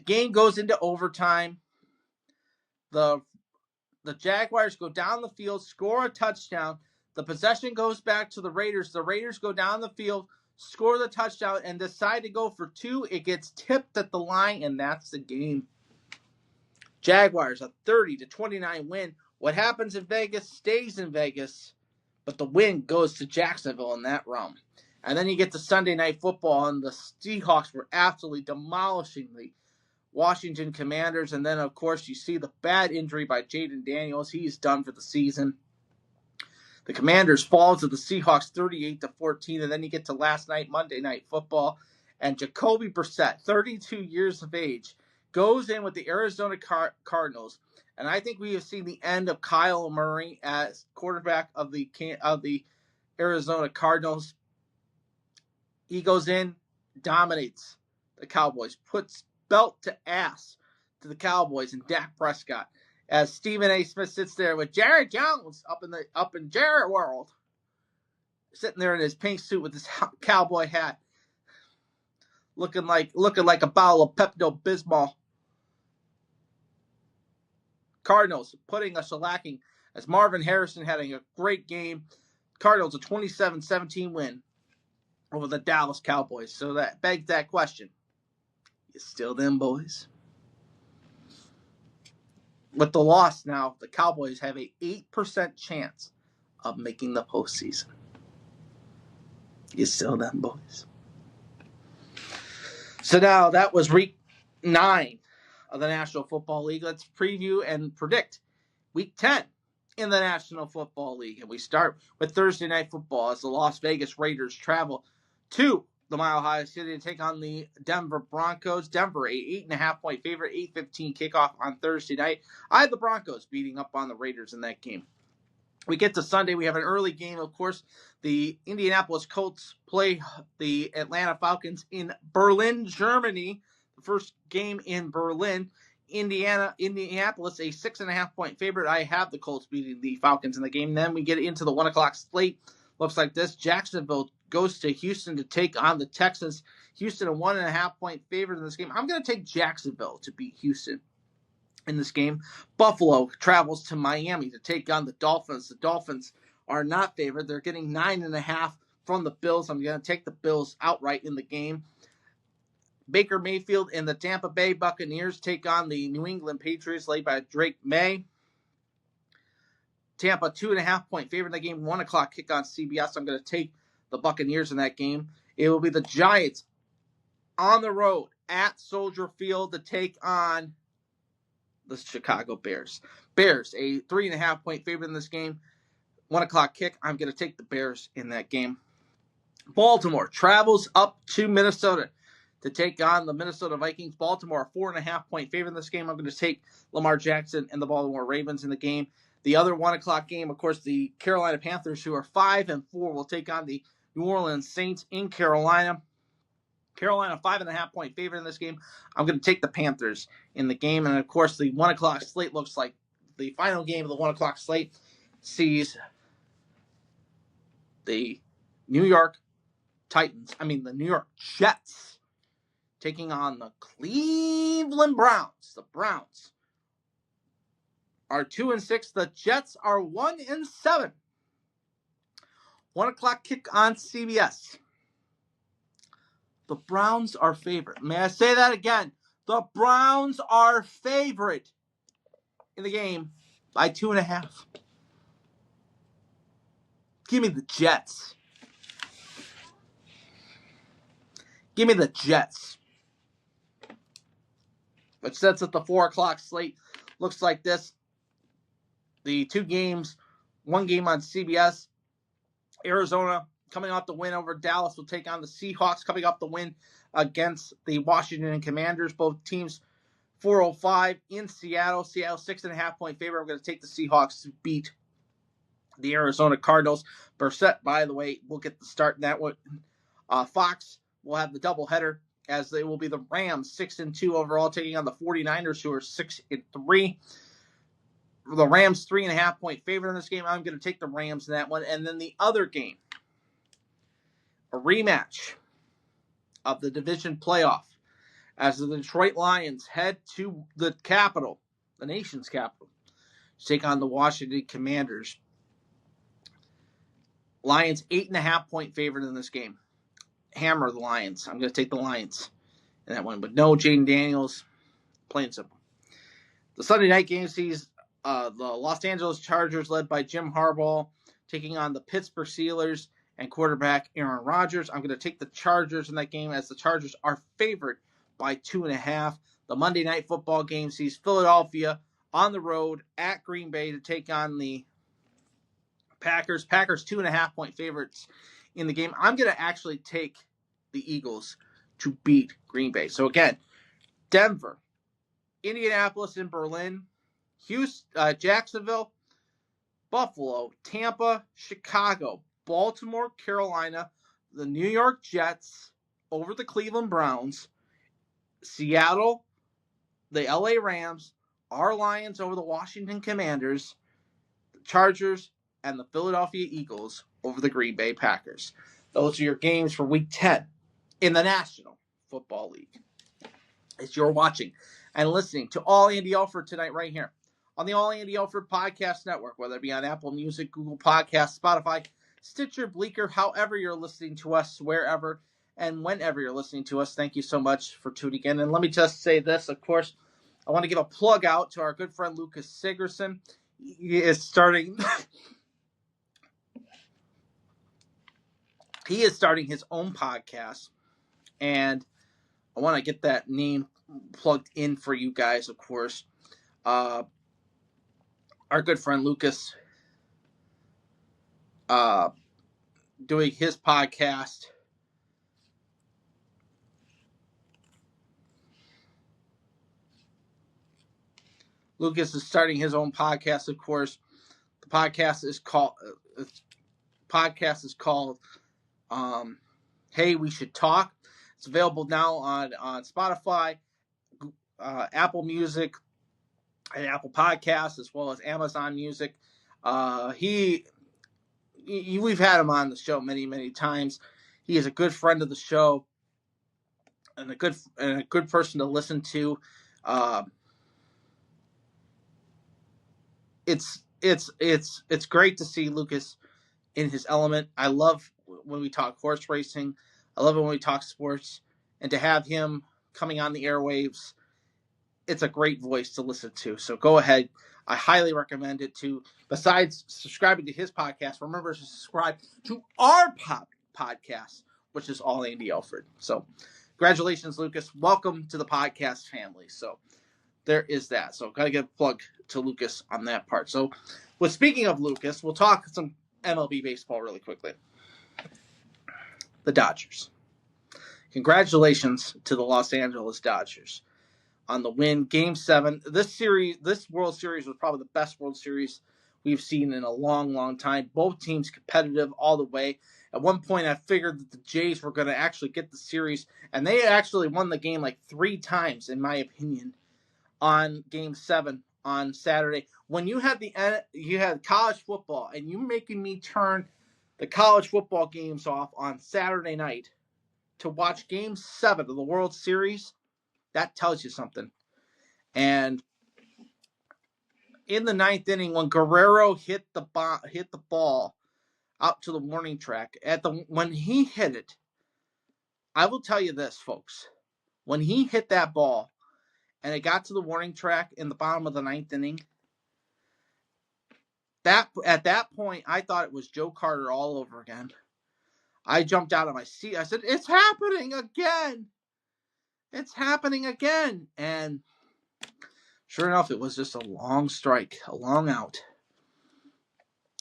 game goes into overtime. The Jaguars go down the field, score a touchdown. The possession goes back to the Raiders. The Raiders go down the field, score the touchdown, and decide to go for two. It gets tipped at the line, and that's the game. Jaguars, a 30-29 win. What happens in Vegas stays in Vegas, but the win goes to Jacksonville in that realm. And then you get to Sunday Night Football, and the Seahawks were absolutely demolishing the Washington Commanders. And then, of course, you see the bad injury by Jaden Daniels. He's done for the season. The Commanders fall to the Seahawks 38-14. And then you get to last night, Monday Night Football. And Jacoby Brissett, 32 years of age, goes in with the Arizona Cardinals. And I think we have seen the end of Kyle Murray as quarterback of the Arizona Cardinals. He goes in, dominates the Cowboys, puts belt to ass to the Cowboys and Dak Prescott. As Stephen A. Smith sits there with Jerry Jones up in Jerry World, sitting there in his pink suit with his cowboy hat, looking like a bottle of Pepto-Bismol. Cardinals putting a shellacking as Marvin Harrison having a great game. Cardinals a 27-17 win over the Dallas Cowboys. So that begs that question. You still them boys? With the loss now, the Cowboys have an 8% chance of making the postseason. You still them boys? So now that was week 9 of the National Football League. Let's preview and predict week 10 in the National Football League. And we start with Thursday Night Football as the Las Vegas Raiders travel to the Mile High City to take on the Denver Broncos. Denver, a 8.5-point favorite, 8:15 kickoff on Thursday night. I had the Broncos beating up on the Raiders in that game. We get to Sunday. We have an early game, of course. The Indianapolis Colts play the Atlanta Falcons in Berlin, Germany. The first game in Berlin. Indianapolis, a 6.5-point favorite. I have the Colts beating the Falcons in the game. Then we get into the 1 o'clock slate. Looks like this. Jacksonville goes to Houston to take on the Texans. Houston, a 1.5-point favorite in this game. I'm going to take Jacksonville to beat Houston in this game. Buffalo travels to Miami to take on the Dolphins. The Dolphins are not favored. They're getting 9.5 from the Bills. I'm going to take the Bills outright in the game. Baker Mayfield and the Tampa Bay Buccaneers take on the New England Patriots, led by Drake May. Tampa, 2.5-point favorite in the game. 1 o'clock kick on CBS. I'm going to take the Buccaneers in that game. It will be the Giants on the road at Soldier Field to take on the Chicago Bears. Bears, a 3.5-point favorite in this game. 1 o'clock kick. I'm going to take the Bears in that game. Baltimore travels up to Minnesota to take on the Minnesota Vikings. Baltimore, a 4.5-point favorite in this game. I'm going to take Lamar Jackson and the Baltimore Ravens in the game. The other 1 o'clock game, of course, the Carolina Panthers, who are 5-4, will take on the New Orleans Saints in Carolina. Carolina, 5.5-point favorite in this game. I'm going to take the Panthers in the game. And, of course, the 1 o'clock slate looks like the final game of the 1 o'clock slate sees the New York Jets taking on the Cleveland Browns. The Browns are 2-6. The Jets are 1-7. 1 o'clock kick on CBS. The Browns are favorite. May I say that again? The Browns are favorite in the game by 2.5. Give me the Jets. Give me the Jets. Which sets up the 4 o'clock slate. Looks like this. The two games, one game on CBS. Arizona coming off the win over Dallas will take on the Seahawks coming off the win against the Washington Commanders. Both teams 4:05 in Seattle. Seattle 6.5-point favorite. I'm going to take the Seahawks to beat the Arizona Cardinals. Brissett, by the way, will get the start in that one. Fox will have the doubleheader as they will be the Rams 6-2 overall, taking on the 49ers, who are 6-3. The Rams 3.5-point favorite in this game. I'm going to take the Rams in that one. And then the other game, a rematch of the division playoff, as the Detroit Lions head to the capital, the nation's capital, to take on the Washington Commanders. Lions 8.5-point favorite in this game. Hammer the Lions. I'm going to take the Lions in that one, but no Jaden Daniels. Plain simple. The Sunday night game sees the Los Angeles Chargers, led by Jim Harbaugh, taking on the Pittsburgh Steelers and quarterback Aaron Rodgers. I'm going to take the Chargers in that game, as the Chargers are favored by 2.5. The Monday night football game sees Philadelphia on the road at Green Bay to take on the Packers. Packers 2.5-point favorites in the game. I'm going to actually take the Eagles to beat Green Bay. So again, Denver, Indianapolis, and Berlin, Houston, Jacksonville, Buffalo, Tampa, Chicago, Baltimore, Carolina, the New York Jets over the Cleveland Browns, Seattle, the LA Rams, our Lions over the Washington Commanders, the Chargers, and the Philadelphia Eagles over the Green Bay Packers. Those are your games for Week 10 in the National Football League. As you're watching and listening to All Andy Alfred tonight right here on the All Andy Alfred Podcast Network, whether it be on Apple Music, Google Podcasts, Spotify, Stitcher, Bleaker, however you're listening to us, wherever and whenever you're listening to us. Thank you so much for tuning in. And let me just say this, of course, I want to give a plug out to our good friend Lucas Sigerson. He is starting his own podcast, and I want to get that name plugged in for you guys, of course. Our good friend Lucas doing his podcast. Lucas is starting his own podcast, of course. The podcast is called Hey, We Should Talk. It's available now on Spotify, Apple Music, and Apple Podcasts, as well as Amazon Music. We've had him on the show many, many times. He is a good friend of the show and a good person to listen to. It's great to see Lucas in his element. I love when we talk horse racing. I love it when we talk sports, and to have him coming on the airwaves, it's a great voice to listen to. So go ahead. I highly recommend it too. Besides subscribing to his podcast, remember to subscribe to our podcast, which is All Andy Alfred. So congratulations, Lucas. Welcome to the podcast family. So there is that. So got to give a plug to Lucas on that part. So speaking of Lucas, we'll talk some MLB baseball really quickly. The Dodgers. Congratulations to the Los Angeles Dodgers on the win. Game 7. This World Series was probably the best World Series we've seen in a long, long time. Both teams competitive all the way. At one point, I figured that the Jays were going to actually get the series, and they actually won the game like 3 times, in my opinion, on Game 7 on Saturday. When you had college football, and you making me turn the college football games off on Saturday night to watch Game 7 of the World Series, that tells you something. And in the 9th inning, when Guerrero hit the ball out to the warning track. When he hit it, I will tell you this, folks. When he hit that ball and it got to the warning track in the bottom of the ninth inning, at that point, I thought it was Joe Carter all over again. I jumped out of my seat. I said, "It's happening again! It's happening again!" And sure enough, it was just a long strike, a long out.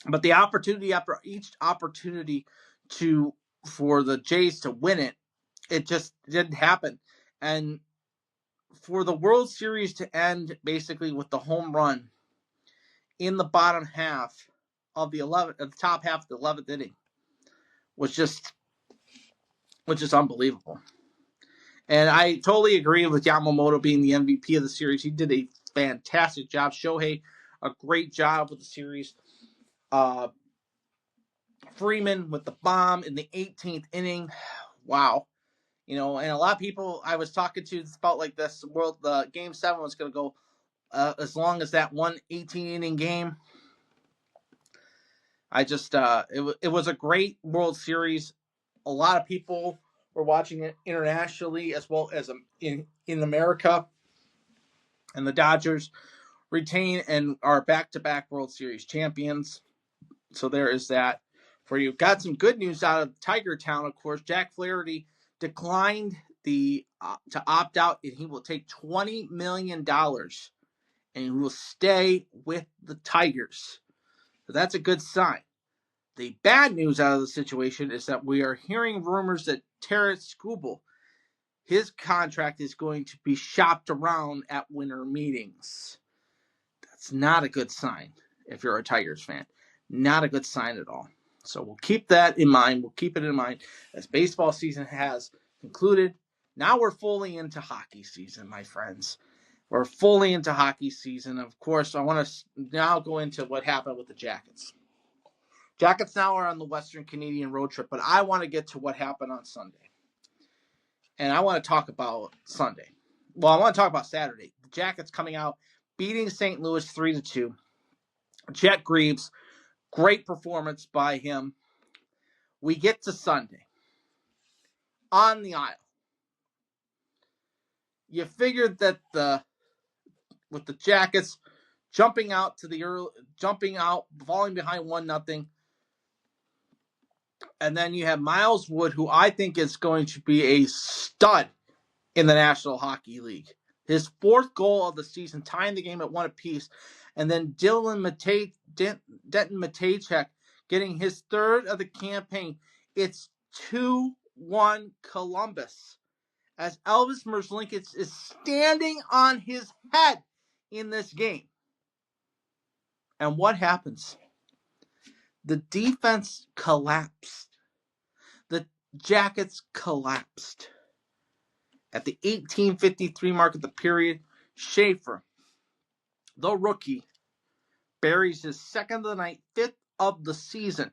But the opportunity after each opportunity for the Jays to win it, it just didn't happen. And for the World Series to end basically with the home run in the bottom half of the top half of the 11th inning was just unbelievable. And I totally agree with Yamamoto being the MVP of the series. He did a fantastic job. Shohei, a great job with the series. Freeman with the bomb in the 18th inning. Wow. And a lot of people I was talking to felt like the Game 7 was going to go as long as that 18-inning game. It was a great World Series. A lot of people were watching it internationally as well as in America. And the Dodgers retain and are back-to-back World Series champions. So there is that for you. Got some good news out of Tiger Town, of course. Jack Flaherty declined to opt out, and he will take $20 million, and he will stay with the Tigers. So that's a good sign. The bad news out of the situation is that we are hearing rumors that Terrence Skubal, his contract is going to be shopped around at winter meetings. That's not a good sign if you're a Tigers fan. Not a good sign at all. So we'll keep that in mind. We'll keep it in mind as baseball season has concluded. Now we're fully into hockey season, my friends. We're fully into hockey season. Of course, I want to now go into what happened with the Jackets. Jackets now are on the Western Canadian road trip, but I want to get to what happened on Sunday. And I want to talk about Sunday. Well, I want to talk about Saturday. The Jackets coming out, beating St. Louis 3-2. Jet Greaves, great performance by him. We get to Sunday. On the aisle. You figured that with the Jackets jumping out, falling behind 1-0. And then you have Miles Wood, who I think is going to be a stud in the National Hockey League. His fourth goal of the season, tying the game at 1 apiece. And then Denton Matejchuk getting his third of the campaign. It's 2-1 Columbus. As Elvis Merzlikins is standing on his head in this game. And what happens? The defense collapsed. The Jackets collapsed. At the 18:53 mark of the period, Schaefer, the rookie, buries his second of the night, fifth of the season,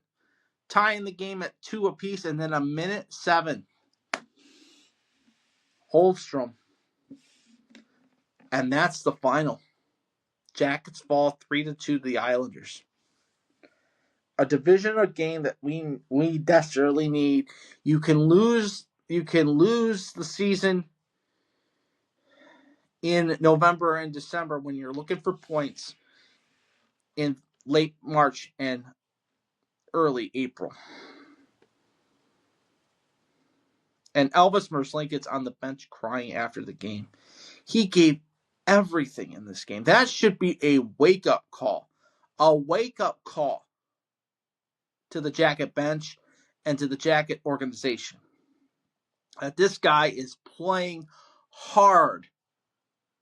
tying the game at 2 apiece, and then a minute 7. Holmstrom. And that's the final. Jackets fall 3-2 to the Islanders. A divisional game that we desperately need. You can lose the season in November and December when you're looking for points in late March and early April. And Elvis Merzlikins on the bench crying after the game. He gave everything in this game. That should be a wake-up call. A wake-up call to the Jacket bench and to the Jacket organization. That this guy is playing hard.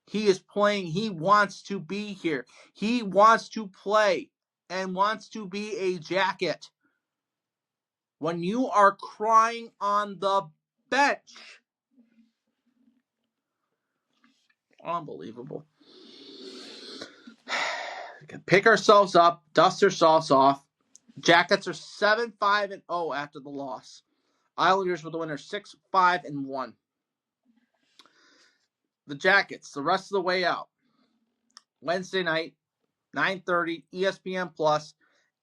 He is playing. He wants to be here. He wants to play and wants to be a Jacket. When you are crying on the bench, unbelievable. We can pick ourselves up, dust ourselves off. Jackets are 7-5-0 after the loss. Islanders with the winner 6-5-1. The Jackets, the rest of the way out. Wednesday night, 9:30, ESPN Plus,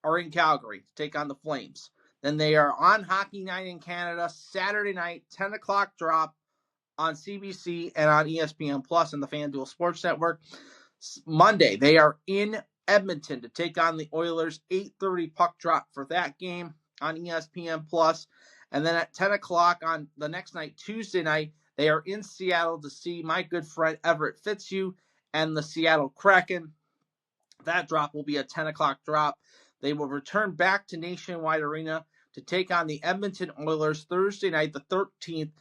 are in Calgary to take on the Flames. Then they are on Hockey Night in Canada, Saturday night, 10 o'clock drop on CBC and on ESPN Plus and the FanDuel Sports Network. Monday, they are in Edmonton to take on the Oilers, 8:30 puck drop for that game on ESPN Plus. And then at 10 o'clock on the next night, Tuesday night, they are in Seattle to see my good friend Everett Fitzhugh and the Seattle Kraken. That drop will be a 10 o'clock drop. They will return back to Nationwide Arena to take on the Edmonton Oilers Thursday night, the 13th.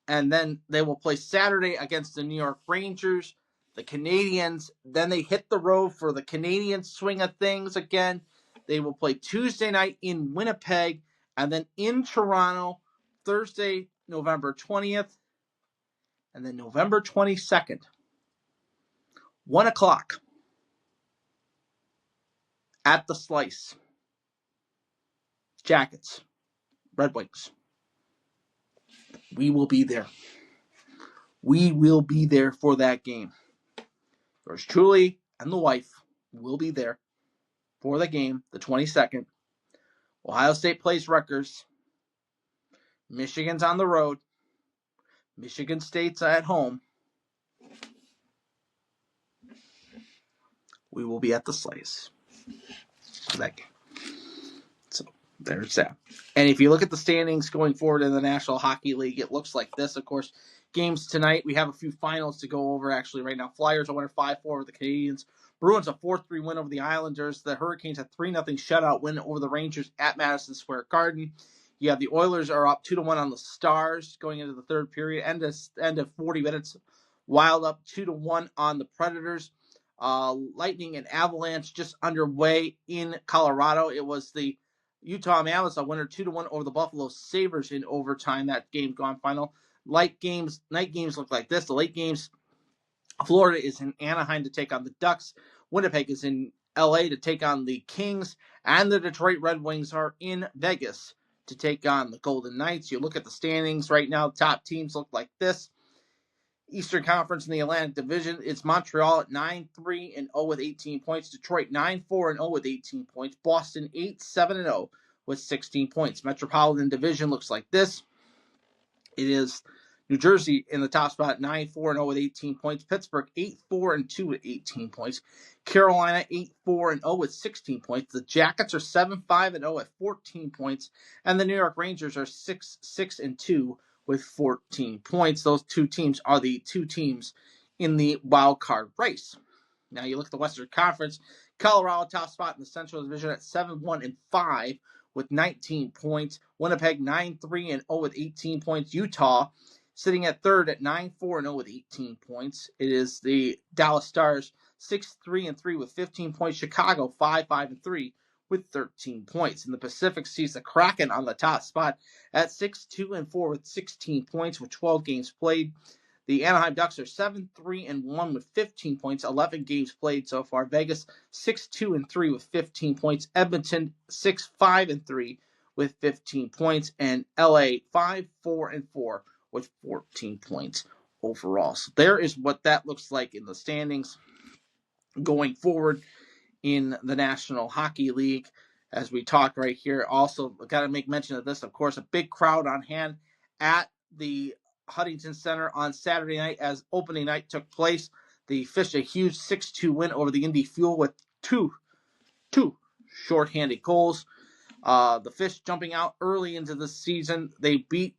And then they will play Saturday against the New York Rangers, the Canadiens. Then they hit the road for the Canadian swing of things again. They will play Tuesday night in Winnipeg and then in Toronto Thursday, November 20th, and then November 22nd, 1 o'clock at the Slice. Jackets, Red Wings. We will be there. We will be there for that game. Yours truly and the wife will be there for the game, the 22nd. Ohio State plays Rutgers. Michigan's on the road. Michigan State's at home. We will be at the Slice for that game. So there's that. And if you look at the standings going forward in the National Hockey League, it looks like this. Of course, games tonight. We have a few finals to go over actually right now. Flyers are winning 5-4 over the Canadiens. Bruins a 4-3 win over the Islanders. The Hurricanes a 3-0 shutout win over the Rangers at Madison Square Garden. You have the Oilers are up 2-1 on the Stars going into the third period. End of 40 minutes. Wild up 2-1 on the Predators. Lightning and Avalanche just underway in Colorado. It was the Utah Mammoths a winner 2-1 over the Buffalo Sabres in overtime. That game gone final. Night games look like this. The late games, Florida is in Anaheim to take on the Ducks. Winnipeg is in LA to take on the Kings. And the Detroit Red Wings are in Vegas to take on the Golden Knights. You look at the standings right now, top teams look like this. Eastern Conference in the Atlantic Division, it's Montreal at 9-3-0 with 18 points. Detroit 9-4-0 with 18 points. Boston 8-7-0 with 16 points. Metropolitan Division looks like this. It is New Jersey in the top spot, 9-4-0 with 18 points. Pittsburgh 8-4-2 with 18 points. Carolina 8-4-0 with 16 points. The Jackets are 7-5-0 at 14 points. And the New York Rangers are 6-6-2 with 14 points. Those two teams are the two teams in the wild card race. Now you look at the Western Conference. Colorado top spot in the Central Division at 7-1-5 with 19 points. Winnipeg 9-3-0 with 18 points. Utah sitting at third at 9-4-0 with 18 points. It is the Dallas Stars 6-3-3 with 15 points. Chicago 5-5-3 with 13 points. In the Pacific sees the Kraken on the top spot at 6-2-4 with 16 points with 12 games played. The Anaheim Ducks are 7-3-1 with 15 points, 11 games played so far. Vegas 6-2-3 with 15 points. Edmonton 6-5-3 with 15 points, and LA 5-4-4 with 14 points overall. So there is what that looks like in the standings going forward in the National Hockey League. As we talk right here, also got to make mention of this, of course, a big crowd on hand at the Huntington Center on Saturday night as opening night took place. They fished a huge 6-2 win over the Indy Fuel with two shorthanded goals. The Fish jumping out early into the season. They beat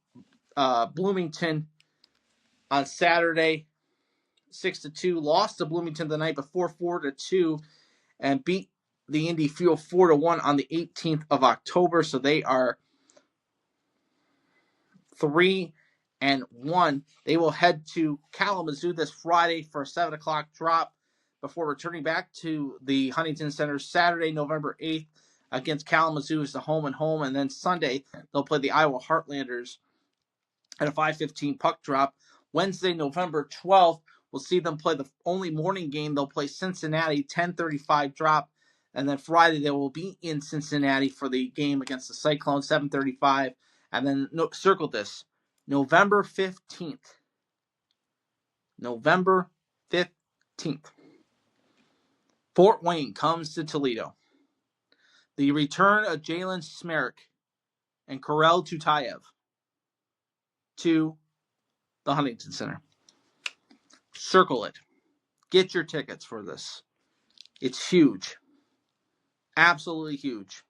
Bloomington on Saturday 6-2, lost to Bloomington the night before 4-2, and beat the Indy Fuel 4-1 on the 18th of October. So they are 3-1. They will head to Kalamazoo this Friday for a 7 o'clock drop before returning back to the Huntington Center Saturday, November 8th against Kalamazoo as the home and home. And then Sunday, they'll play the Iowa Heartlanders at a 5:15 puck drop. Wednesday, November 12th, we'll see them play the only morning game. They'll play Cincinnati, 10:35 drop. And then Friday, they will be in Cincinnati for the game against the Cyclones, 7:35. And then circle this, November 15th. November 15th. Fort Wayne comes to Toledo. The return of Jalen Smerek and Karel Tutayev to the Huntington Center. Circle it. Get your tickets for this. It's huge. Absolutely huge.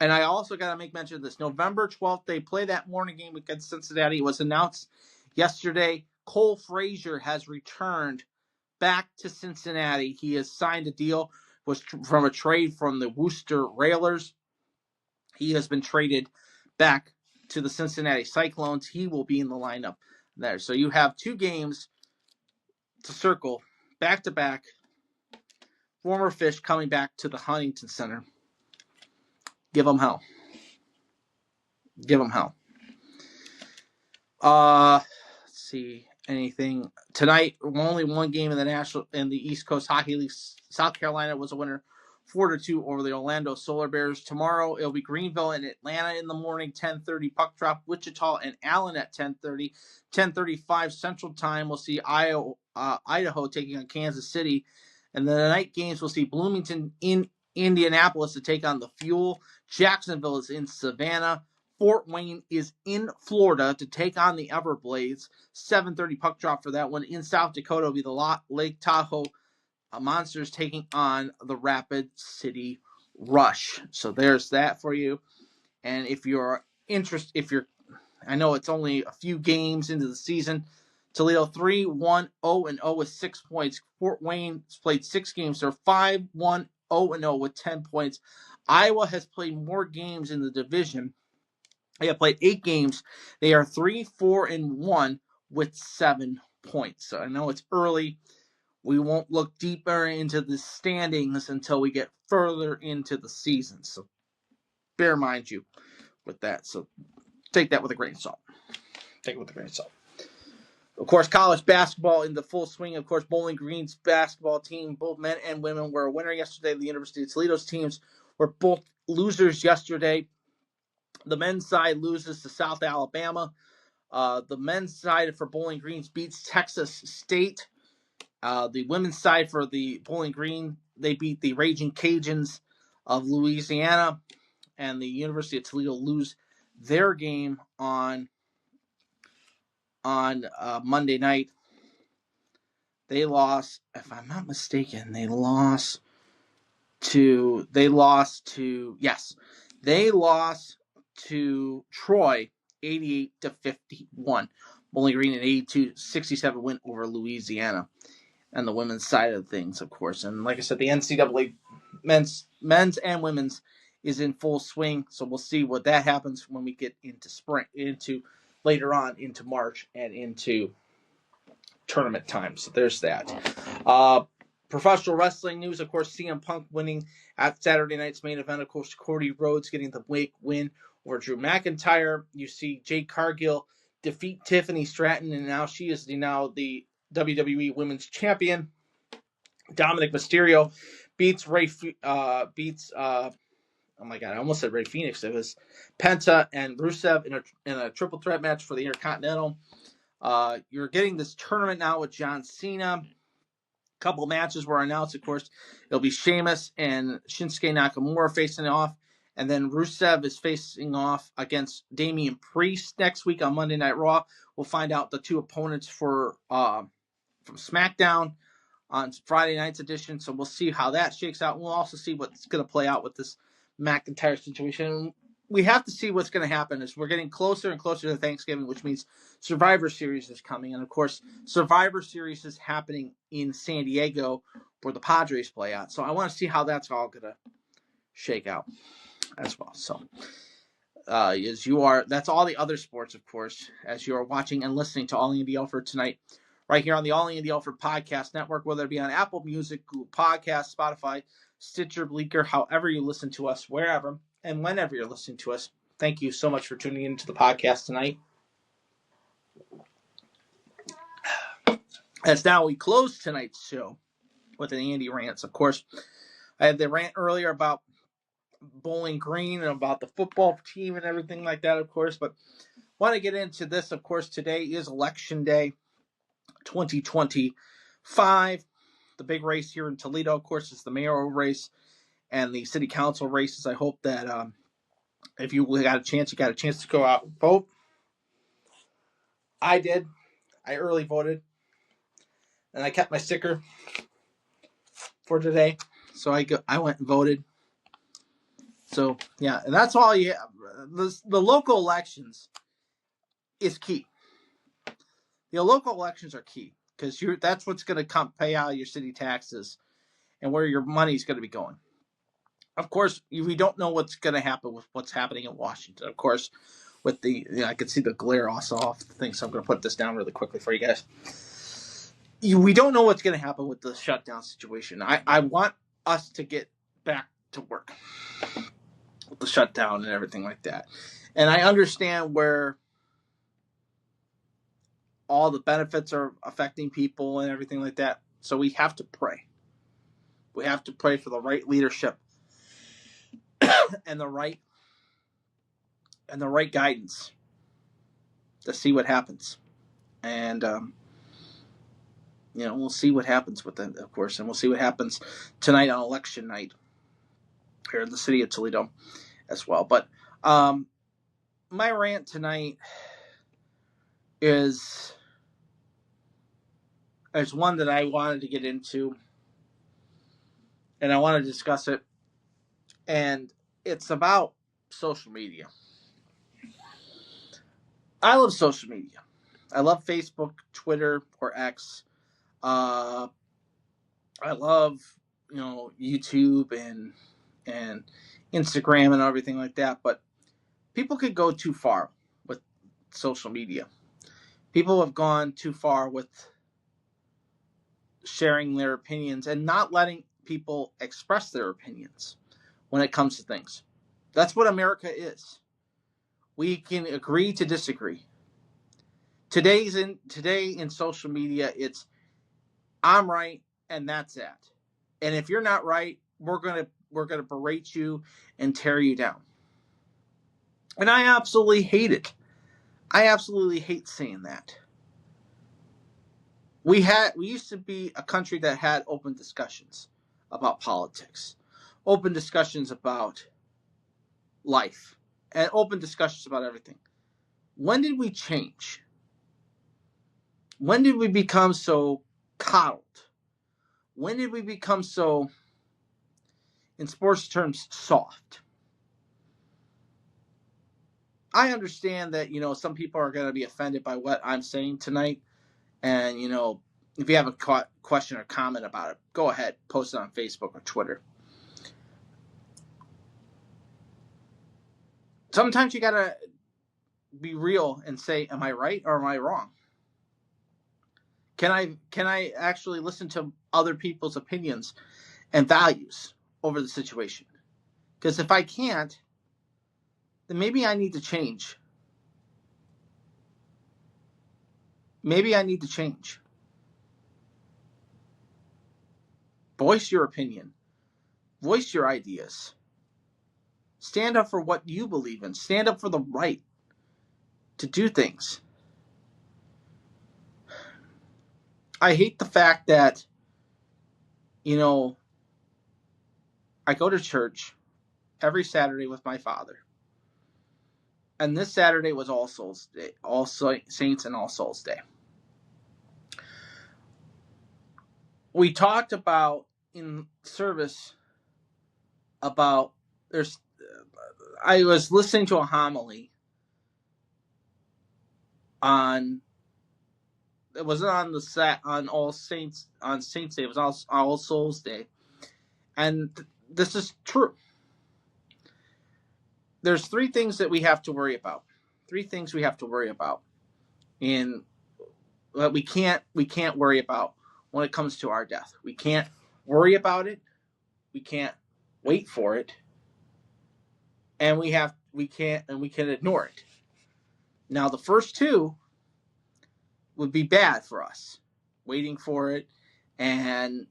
And I also got to make mention of this. November 12th, they play that morning game against Cincinnati. It was announced yesterday. Cole Frazier has returned back to Cincinnati. He has signed a deal from a trade from the Worcester Railers. He has been traded back to the Cincinnati Cyclones. He will be in the lineup there. So you have 2 games to circle back-to-back. Former Fish coming back to the Huntington Center. Give them hell. Give them hell. Let's see. Anything tonight? Only one game in the East Coast Hockey League. South Carolina was a winner, 4-2 over the Orlando Solar Bears. Tomorrow it'll be Greenville and Atlanta in the morning, 10:30 puck drop. Wichita and Allen at 10:30. 10:35 Central Time. We'll see Idaho taking on Kansas City, and then the night games we'll see Bloomington in Indianapolis to take on the Fuel. Jacksonville is in Savannah. Fort Wayne is in Florida to take on the Everblades. 7:30 puck drop for that one. In South Dakota will be the Lake Tahoe Monsters taking on the Rapid City Rush. So there's that for you. And if you're interested, I know it's only a few games into the season. Toledo 3-1-0-0 with 6 points. Fort Wayne has played 6 games. They're 5-1-0-0 with 10 points. Iowa has played more games in the division. They have played 8 games. They are 3-4-1 with 7 points. So I know it's early. We won't look deeper into the standings until we get further into the season. So bear mind you with that. So take that with a grain of salt. Of course, college basketball in the full swing. Of course, Bowling Green's basketball team, both men and women, were a winner yesterday. The University of Toledo's teams were both losers yesterday. The men's side loses to South Alabama. The men's side for Bowling Green beats Texas State. The women's side for the Bowling Green, they beat the Raging Cajuns of Louisiana. And the University of Toledo lose their game on Monday night. They lost, if I'm not mistaken, they lost to Troy 88-51. Bowling Green an 82-67 win over Louisiana. And the women's side of things, of course. And like I said, the NCAA men's and women's is in full swing. So we'll see what that happens when we get into later on into March and into tournament time. So there's that. Professional wrestling news, of course, CM Punk winning at Saturday night's main event. Of course, Cody Rhodes getting the win over Drew McIntyre. You see Jade Cargill defeat Tiffany Stratton, and now she is the WWE Women's Champion. Dominic Mysterio beats I almost said Rey Fenix. It was Penta and Rusev in a triple threat match for the Intercontinental. You're getting this tournament now with John Cena. A couple matches were announced, of course. It'll be Sheamus and Shinsuke Nakamura facing off. And then Rusev is facing off against Damian Priest next week on Monday Night Raw. We'll find out the 2 opponents from SmackDown on Friday night's edition. So we'll see how that shakes out. We'll also see what's going to play out with this McIntyre situation. We have to see what's going to happen as we're getting closer and closer to Thanksgiving, which means Survivor Series is coming. And, of course, Survivor Series is happening in San Diego where the Padres play out. So I want to see how that's all going to shake out as well. So that's all the other sports, of course, as you are watching and listening to All Andy Alfred tonight, right here on the All Andy Alfred Podcast Network, whether it be on Apple Music, Google Podcasts, Spotify, Stitcher, Bleaker, however you listen to us, wherever and whenever you're listening to us. Thank you so much for tuning into the podcast tonight. As now we close tonight's show with an Andy rants. Of course, I had the rant earlier about Bowling Green and about the football team and everything like that, of course, but want to get into this. Of course, today is Election Day 2025. The big race here in Toledo, of course, is the mayoral race. and the city council races. I hope that if you got a chance, you got a chance to go out and vote. I did. I early voted, and I kept my sticker for today. So I went and voted. So yeah, and that's all you have. The local elections is key. The local elections are key because that's what's going to pay out your city taxes and where your money's going to be going. Of course, we don't know what's going to happen with what's happening in Washington. Of course, with I can see the glare also off the thing, so I'm going to put this down really quickly for you guys. We don't know what's going to happen with the shutdown situation. I want us to get back to work with the shutdown and everything like that. And I understand where all the benefits are affecting people and everything like that. So we have to pray. We have to pray for the right leadership and the right guidance to see what happens. And we'll see what happens with it, of course, and we'll see what happens tonight on election night here in the city of Toledo as well. But my rant tonight is one that I wanted to get into, and I want to discuss it, and it's about social media. I love social media. I love Facebook, Twitter, or X. I love YouTube and Instagram and everything like that. But people could go too far with social media. People have gone too far with sharing their opinions and not letting people express their opinions when it comes to things. That's what America is. We can agree to disagree. Today in social media, it's I'm right and that's that. And if you're not right, we're gonna berate you and tear you down. And I absolutely hate it. I absolutely hate saying that. We used to be a country that had open discussions about politics, open discussions about life, and open discussions about everything. When did we change? When did we become so coddled? When did we become so, in sports terms, soft? I understand that, some people are going to be offended by what I'm saying tonight. And, if you have a question or comment about it, go ahead, post it on Facebook or Twitter. Sometimes you got to be real and say, am I right or am I wrong? Can I actually listen to other people's opinions and values over the situation? Because if I can't, then maybe I need to change. Maybe I need to change. Voice your opinion. Voice your ideas. Stand up for what you believe in. Stand up for the right to do things. I hate the fact that, I go to church every Saturday with my father. And this Saturday was All Souls Day, All Saints and All Souls Day. We talked about in service about I was listening to a homily it wasn't on All Saints on Saints Day, it was All Souls Day. And this is true. There's three things that we have to worry about. In that we can't worry about when it comes to our death. We can't worry about it. We can't wait for it. And we can ignore it. Now the first two would be bad for us. Waiting for it and,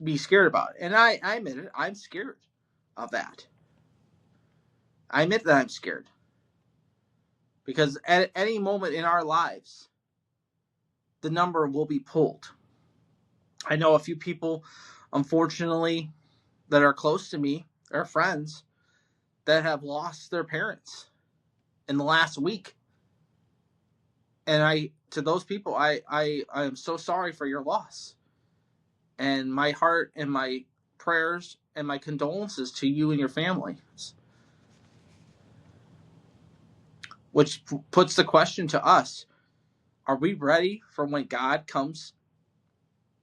be scared about it. And I admit it, I'm scared of that. I admit that I'm scared. Because at any moment in our lives, the number will be pulled. I know a few people, unfortunately, that are close to me, or friends, that have lost their parents in the last week. And to those people, I am so sorry for your loss. And my heart and my prayers and my condolences to you and your families. Which puts the question to us, are we ready for when God comes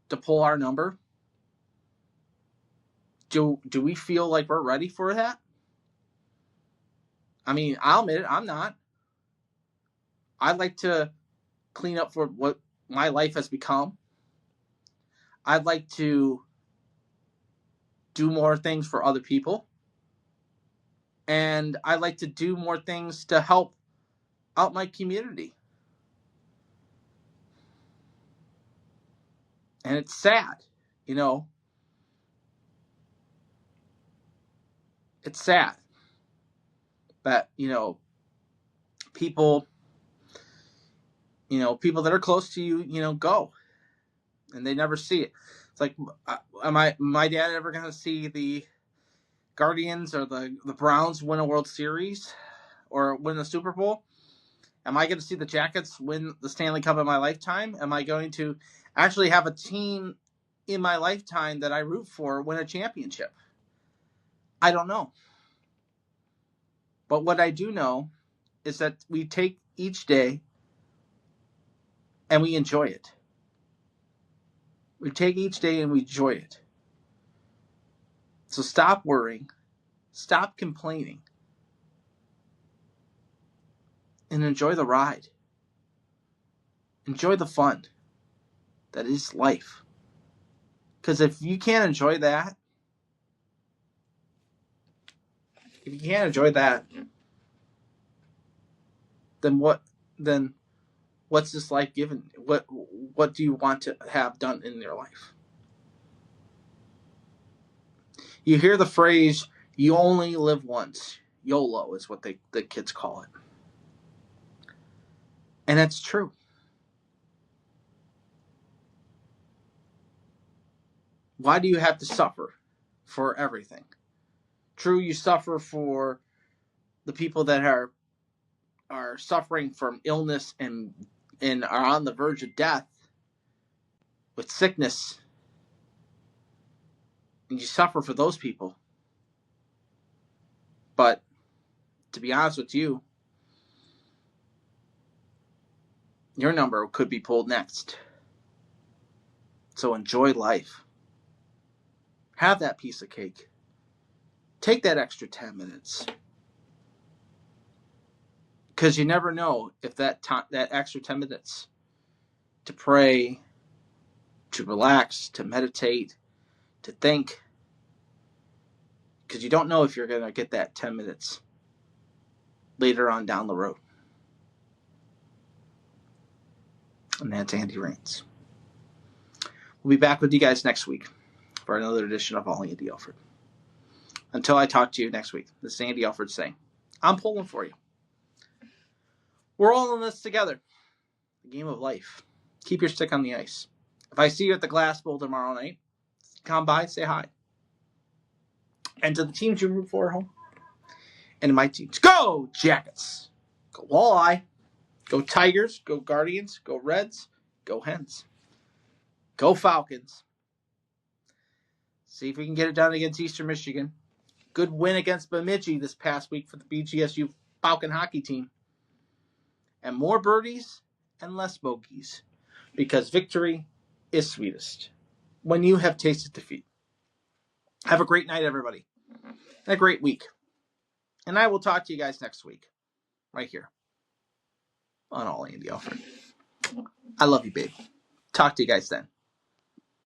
to pull our number? Do we feel like we're ready for that? I mean, I'll admit it, I'm not. I'd like to clean up for what my life has become. I'd like to do more things for other people. And I'd like to do more things to help out my community. And it's sad, you know. It's sad that, people that are close to you, go. And they never see it. It's like, am my dad ever going to see the Guardians or the Browns win a World Series or win the Super Bowl? Am I going to see the Jackets win the Stanley Cup in my lifetime? Am I going to actually have a team in my lifetime that I root for win a championship? I don't know. But what I do know is that we take each day and we enjoy it. We take each day and we enjoy it. So stop worrying. Stop complaining. And enjoy the ride. Enjoy the fun that is life. Because if you can't enjoy that, then what's this life given? What do you want to have done in your life? You hear the phrase, you only live once. YOLO is what the kids call it. And that's true. Why do you have to suffer for everything? True, you suffer for the people that are suffering from illness and are on the verge of death with sickness. And you suffer for those people. But to be honest with you, your number could be pulled next. So enjoy life. Have that piece of cake. Take that extra 10 minutes. Because you never know if that extra 10 minutes to pray, to relax, to meditate, to think. Because you don't know if you're going to get that 10 minutes later on down the road. And that's Andy Reigns. We'll be back with you guys next week for another edition of All Andy Alfred. Until I talk to you next week, this is Andy Alfred saying, I'm pulling for you. We're all in this together. The game of life. Keep your stick on the ice. If I see you at the Glass Bowl tomorrow night, come by, say hi. And to the teams you root for at home, and to my teams, go Jackets! Go Walleye! Go Tigers! Go Guardians! Go Reds! Go Hens! Go Falcons! See if we can get it done against Eastern Michigan. Good win against Bemidji this past week for the BGSU Falcon hockey team. And more birdies and less bogeys. Because victory is sweetest when you have tasted defeat. Have a great night, everybody. And a great week. And I will talk to you guys next week. Right here. On All Andy Alfred. I love you, babe. Talk to you guys then.